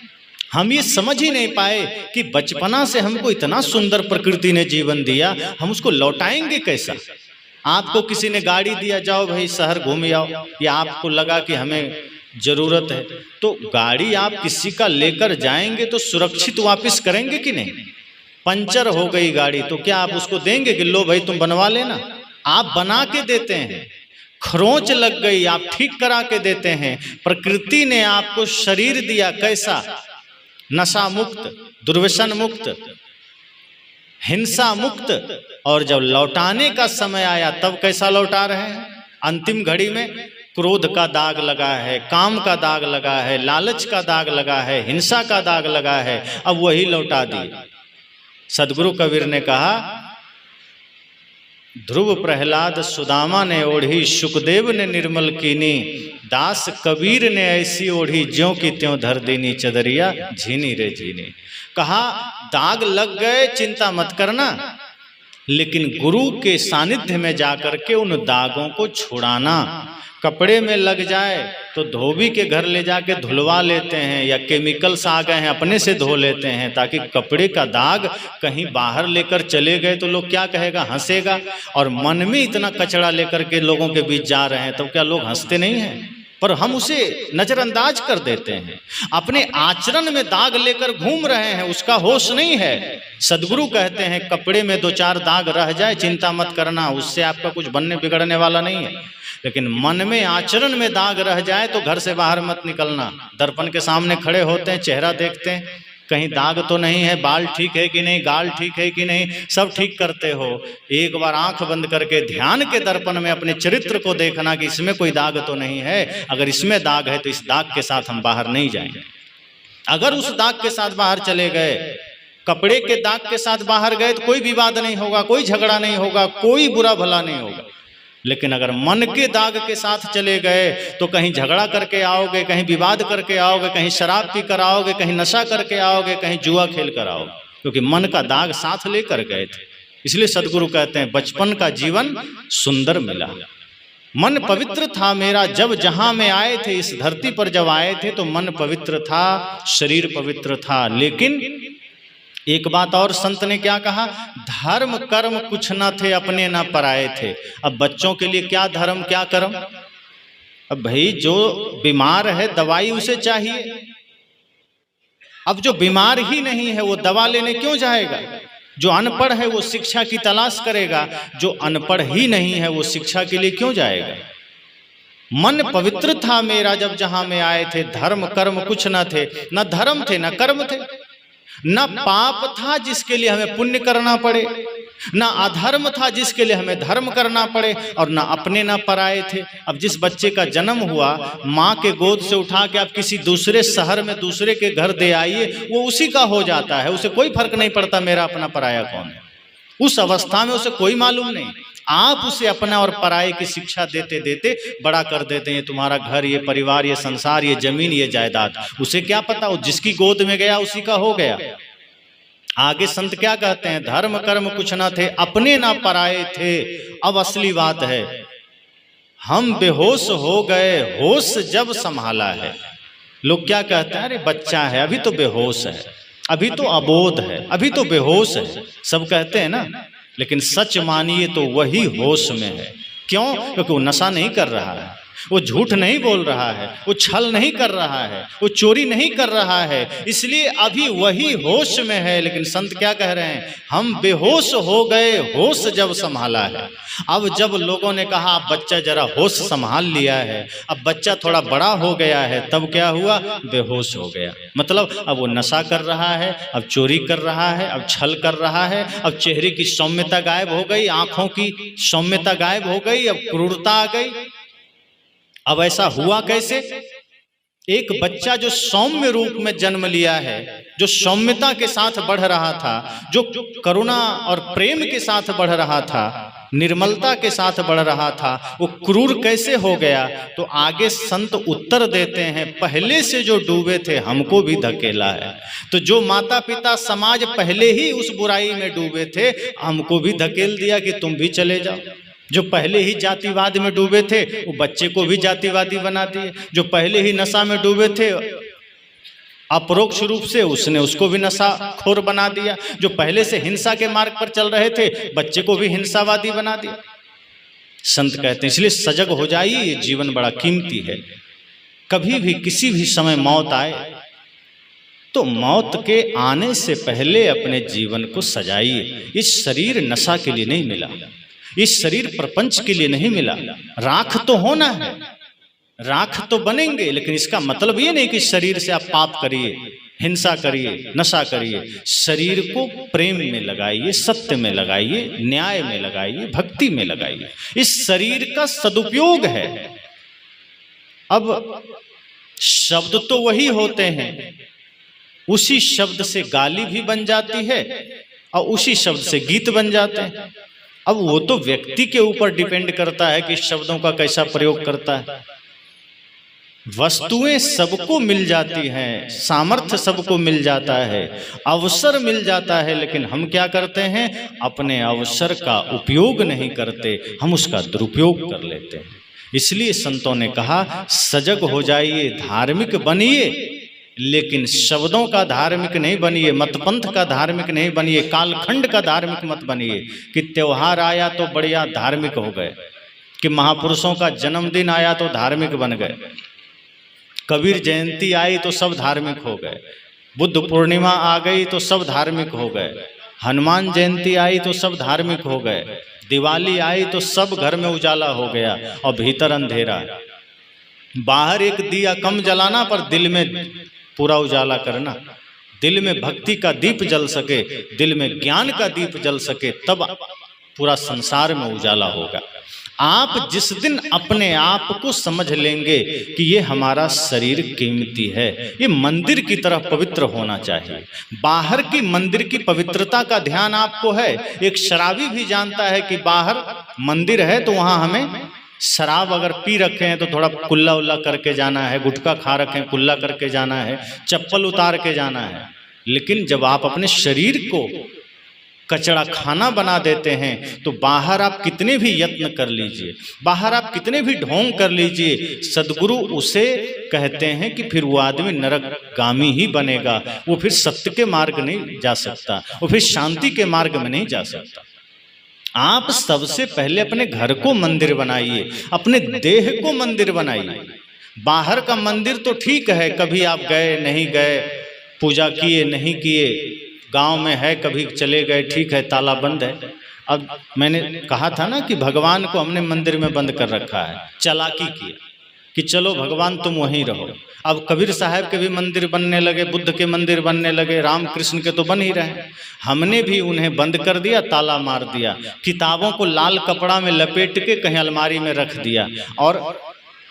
हम ये समझ ही नहीं पाए कि बचपना से हमको इतना सुंदर प्रकृति ने जीवन दिया, हम उसको लौटाएंगे कैसा। आपको किसी ने गाड़ी दिया, जाओ भाई शहर घूम आओ, या आपको लगा कि हमें जरूरत है, तो गाड़ी आप किसी का लेकर जाएंगे तो सुरक्षित वापस करेंगे कि नहीं? पंचर हो गई गाड़ी तो क्या आप उसको देंगे कि लो भाई तुम बनवा लेना? आप बना के देते हैं। खरोंच लग गई आप ठीक करा के देते हैं। प्रकृति ने आपको शरीर दिया कैसा? नशा मुक्त, दुर्व्यसन मुक्त, हिंसा मुक्त, और जब लौटाने का समय आया तब कैसा लौटा रहे हैं? अंतिम घड़ी में क्रोध का दाग लगा है, काम का दाग लगा है, लालच का दाग लगा है, हिंसा का दाग लगा है, अब वही लौटा दिए। सदगुरु कबीर ने कहा, ध्रुव प्रहलाद सुदामा ने ओढ़ी, सुखदेव ने निर्मल कीनी, दास कबीर ने ऐसी ओढ़ी, ज्यों की त्यों धर दीनी चदरिया झीनी रे झीनी। कहा दाग लग गए चिंता मत करना, लेकिन गुरु के सानिध्य में जाकर के उन दागों को छुड़ाना। कपड़े में लग जाए तो धोबी के घर ले जाके धुलवा लेते हैं, या केमिकल्स आ गए हैं अपने से धो लेते हैं, ताकि कपड़े का दाग कहीं बाहर लेकर चले गए तो लोग क्या कहेगा? हंसेगा। और मन में इतना कचरा लेकर के लोगों के बीच जा रहे हैं, तो क्या लोग हंसते नहीं हैं? पर हम उसे नजरअंदाज कर देते हैं। अपने आचरण में दाग लेकर घूम रहे हैं, उसका होश नहीं है। सदगुरु कहते हैं कपड़े में 2-4 दाग रह जाए चिंता मत करना, उससे आपका कुछ बनने बिगड़ने वाला नहीं है। लेकिन मन में आचरण में दाग रह जाए तो घर से बाहर मत निकलना। दर्पण के सामने खड़े होते हैं, चेहरा देखते हैं, कहीं दाग तो नहीं है, बाल ठीक है कि नहीं, गाल ठीक है कि नहीं, सब ठीक करते हो। एक बार आंख बंद करके ध्यान के दर्पण में अपने चरित्र को देखना कि इसमें कोई दाग तो नहीं है। अगर इसमें दाग है तो इस दाग के साथ हम बाहर नहीं जाएंगे। अगर उस दाग के साथ बाहर चले गए, कपड़े के दाग के साथ बाहर गए, तो कोई विवाद नहीं होगा, कोई झगड़ा नहीं होगा, कोई बुरा भला नहीं होगा। लेकिन अगर मन के दाग के साथ चले गए तो कहीं झगड़ा करके आओगे, कहीं विवाद करके आओगे, कहीं शराब पी कर आओगे, कहीं नशा करके आओगे, कहीं जुआ खेल कर आओगे, क्योंकि मन का दाग साथ लेकर गए थे। इसलिए सदगुरु कहते हैं बचपन का जीवन सुंदर मिला। मन पवित्र था मेरा जब जहां में आए थे, इस धरती पर जब आए थे तो मन पवित्र था, शरीर पवित्र था। लेकिन एक बात और संत ने क्या कहा? धर्म कर्म कुछ न थे, अपने न पराए थे। अब बच्चों के लिए क्या धर्म क्या कर्म? अब भाई जो बीमार है दवाई उसे चाहिए। अब जो बीमार ही नहीं है वो दवा लेने क्यों जाएगा? जो अनपढ़ है वो शिक्षा की तलाश करेगा, जो अनपढ़ ही नहीं है वो शिक्षा के लिए क्यों जाएगा? मन पवित्र था मेरा जब जहां में आए थे, धर्म कर्म कुछ न थे, न धर्म थे न कर्म थे, न पाप था जिसके लिए हमें पुण्य करना पड़े, न अधर्म था जिसके लिए हमें धर्म करना पड़े, और न अपने न पराए थे। अब जिस बच्चे का जन्म हुआ, माँ के गोद से उठा के आप किसी दूसरे शहर में दूसरे के घर दे आइए, वो उसी का हो जाता है, उसे कोई फर्क नहीं पड़ता मेरा अपना पराया कौन है। उस अवस्था में उसे कोई मालूम नहीं। आप उसे अपना और पराये की शिक्षा देते देते बड़ा कर देते हैं। तुम्हारा घर, ये परिवार, ये संसार, ये जमीन, ये जायदाद, उसे क्या पता? वो जिसकी गोद में गया उसी का हो गया। आगे संत क्या कहते हैं? धर्म कर्म कुछ ना थे, अपने ना पराये थे। अब असली बात है, हम बेहोश हो गए, होश जब संभाला है। लोग क्या कहते हैं? अरे बच्चा है, अभी तो बेहोश है, अभी तो अबोध है, अभी तो बेहोश है, सब कहते हैं ना। लेकिन सच मानिए तो वही होश में है। क्यों? क्योंकि वो नशा नहीं कर रहा है, वो झूठ नहीं बोल रहा है, वो छल नहीं कर रहा है, वो चोरी नहीं कर रहा है, इसलिए अभी वही होश में है। लेकिन संत क्या कह रहे हैं? हम बेहोश हो गए, होश जब संभाला है। अब जब लोगों ने कहा बच्चा जरा होश संभाल लिया है, अब बच्चा थोड़ा बड़ा हो गया है, तब क्या हुआ? बेहोश हो गया। मतलब अब वो नशा कर रहा है, अब चोरी कर रहा है, अब छल कर रहा है, अब चेहरे की सौम्यता गायब हो गई, आंखों की सौम्यता गायब हो गई, अब क्रूरता आ गई। अब ऐसा हुआ कैसे? एक बच्चा जो सौम्य रूप में जन्म लिया है, जो सौम्यता के साथ बढ़ रहा था, जो करुणा और प्रेम के साथ बढ़ रहा था, निर्मलता के साथ बढ़ रहा था, वो क्रूर कैसे हो गया? तो आगे संत उत्तर देते हैं, पहले से जो डूबे थे हमको भी धकेला है। तो जो माता पिता समाज पहले ही उस बुराई में डूबे थे, हमको भी धकेल दिया कि तुम भी चले जाओ। जो पहले ही जातिवाद में डूबे थे, वो बच्चे को भी जातिवादी बना दिए। जो पहले ही नशा में डूबे थे, अपरोक्ष रूप से उसने उसको भी नशाखोर बना दिया। जो पहले से हिंसा के मार्ग पर चल रहे थे, बच्चे को भी हिंसावादी बना दिया। संत कहते हैं इसलिए सजग हो जाइए, ये जीवन बड़ा कीमती है। कभी भी किसी भी समय मौत आए तो मौत के आने से पहले अपने जीवन को सजाइए। इस शरीर नशा के लिए नहीं मिला, इस शरीर प्रपंच के लिए नहीं मिला। राख तो होना है, राख तो बनेंगे, लेकिन इसका मतलब ये नहीं कि शरीर से आप पाप करिए, हिंसा करिए, नशा करिए। शरीर को प्रेम में लगाइए, सत्य में लगाइए, न्याय में लगाइए, भक्ति में लगाइए। इस शरीर का सदुपयोग है। अब शब्द तो वही होते हैं, उसी शब्द से गाली भी बन जाती है और उसी शब्द से गीत बन जाते हैं। अब वो तो व्यक्ति के ऊपर डिपेंड करता है कि शब्दों का कैसा प्रयोग करता है। वस्तुएं सबको मिल जाती हैं, सामर्थ्य सबको मिल जाता है, अवसर मिल जाता है, लेकिन हम क्या करते हैं? अपने अवसर का उपयोग नहीं करते, हम उसका दुरुपयोग कर लेते हैं। इसलिए संतों ने कहा सजग हो जाइए, धार्मिक बनिए, लेकिन शब्दों का धार्मिक नहीं बनिए, मतपंथ का धार्मिक नहीं बनिए, कालखंड का धार्मिक मत बनिए कि त्योहार आया तो बढ़िया धार्मिक हो गए, कि महापुरुषों का जन्मदिन आया तो धार्मिक बन गए, कबीर जयंती आई तो सब धार्मिक हो गए, बुद्ध पूर्णिमा आ गई तो सब धार्मिक हो गए, हनुमान जयंती आई तो सब धार्मिक हो गए, दिवाली आई तो सब घर में उजाला हो गया और भीतर अंधेरा। बाहर एक दिया कम जलाना पर दिल में पूरा उजाला करना। दिल में भक्ति का दीप जल सके, दिल में ज्ञान का दीप जल सके, तब पूरा संसार में उजाला होगा। आप जिस दिन अपने आप को समझ लेंगे कि ये हमारा शरीर कीमती है, ये मंदिर की तरह पवित्र होना चाहिए। बाहर की मंदिर की पवित्रता का ध्यान आपको है। एक शराबी भी जानता है कि बाहर मंदिर है तो वहां हमें शराब अगर पी रखे हैं तो थोड़ा कुल्ला उल्ला करके जाना है, गुटखा खा रखे हैं कुल्ला करके जाना है, चप्पल उतार के जाना है। लेकिन जब आप अपने शरीर को कचड़ा खाना बना देते हैं तो बाहर आप कितने भी यत्न कर लीजिए, बाहर आप कितने भी ढोंग कर लीजिए, सदगुरु उसे कहते हैं कि फिर वो आदमी नरकगामी ही बनेगा, वो फिर सत्य के मार्ग नहीं जा सकता, वो फिर शांति के मार्ग में नहीं जा सकता। आप सबसे पहले अपने घर को मंदिर बनाइए, अपने देह को मंदिर बनाइए। बाहर का मंदिर तो ठीक है, कभी आप गए नहीं गए, पूजा किए नहीं किए, गांव में है कभी चले गए, ठीक है, ताला बंद है। अब मैंने कहा था ना कि भगवान को हमने मंदिर में बंद कर रखा है, चालाकी किया कि चलो भगवान तुम वहीं रहो। अब कबीर साहब के भी मंदिर बनने लगे, बुद्ध के मंदिर बनने लगे, राम कृष्ण के तो बन ही रहे। हमने भी उन्हें बंद कर दिया, ताला मार दिया, किताबों को लाल कपड़ा में लपेट के कहीं अलमारी में रख दिया। और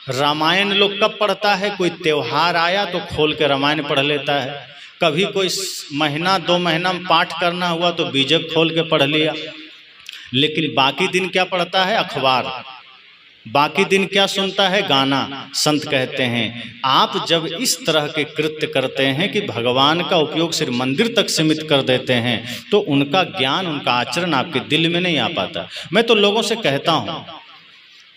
रामायण लोग कब पढ़ता है? कोई त्योहार आया तो खोल के रामायण पढ़ लेता है। कभी कोई महीना 2 महीना में पाठ करना हुआ तो बीजक खोल के पढ़ लिया। लेकिन बाकी दिन क्या पढ़ता है? अखबार। बाकी दिन क्या सुनता है? गाना। संत कहते हैं आप जब इस तरह के कृत्य करते हैं कि भगवान का उपयोग सिर्फ मंदिर तक सीमित कर देते हैं तो उनका ज्ञान, उनका आचरण आपके दिल में नहीं आ पाता। मैं तो लोगों से कहता हूं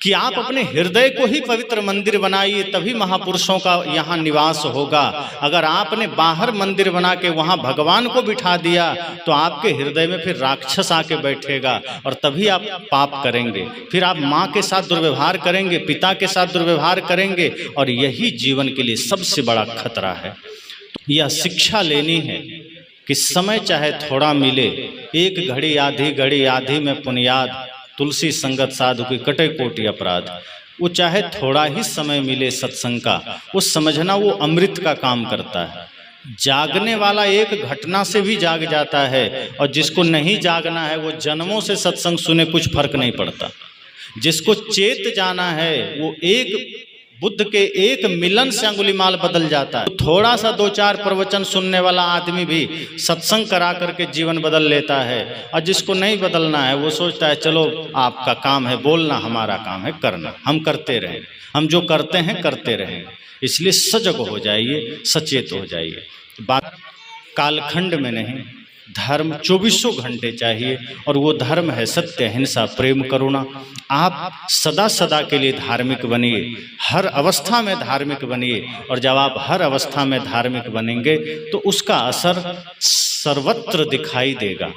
कि आप अपने हृदय को ही पवित्र मंदिर बनाइए, तभी महापुरुषों का यहाँ निवास होगा। अगर आपने बाहर मंदिर बना के वहाँ भगवान को बिठा दिया तो आपके हृदय में फिर राक्षस आके बैठेगा और तभी आप पाप करेंगे। फिर आप माँ के साथ दुर्व्यवहार करेंगे, पिता के साथ दुर्व्यवहार करेंगे, और यही जीवन के लिए सबसे बड़ा खतरा है। यह शिक्षा लेनी है कि समय चाहे थोड़ा मिले, एक घड़ी आधी में पुनियाद, तुलसी संगत साधु की कटे कोटि अपराध। वो चाहे थोड़ा ही समय मिले सत्संग का, वो समझना वो अमृत का काम करता है। जागने वाला एक घटना से भी जाग जाता है, और जिसको नहीं जागना है वो जन्मों से सत्संग सुने कुछ फर्क नहीं पड़ता। जिसको चेत जाना है वो एक बुद्ध के एक मिलन से अंगुलीमाल बदल जाता है। थोड़ा सा 2-4 प्रवचन सुनने वाला आदमी भी सत्संग करा करके जीवन बदल लेता है, और जिसको नहीं बदलना है वो सोचता है चलो आपका काम है बोलना, हमारा काम है करना, हम करते रहें, हम जो करते हैं करते रहें। इसलिए सजग हो जाइए, सचेत हो जाइए। बात कालखंड में नहीं, धर्म 24 घंटे चाहिए, और वो धर्म है सत्य, अहिंसा, प्रेम, करुणा। आप सदा सदा के लिए धार्मिक बनिए, हर अवस्था में धार्मिक बनिए, और जब आप हर अवस्था में धार्मिक बनेंगे तो उसका असर सर्वत्र दिखाई देगा।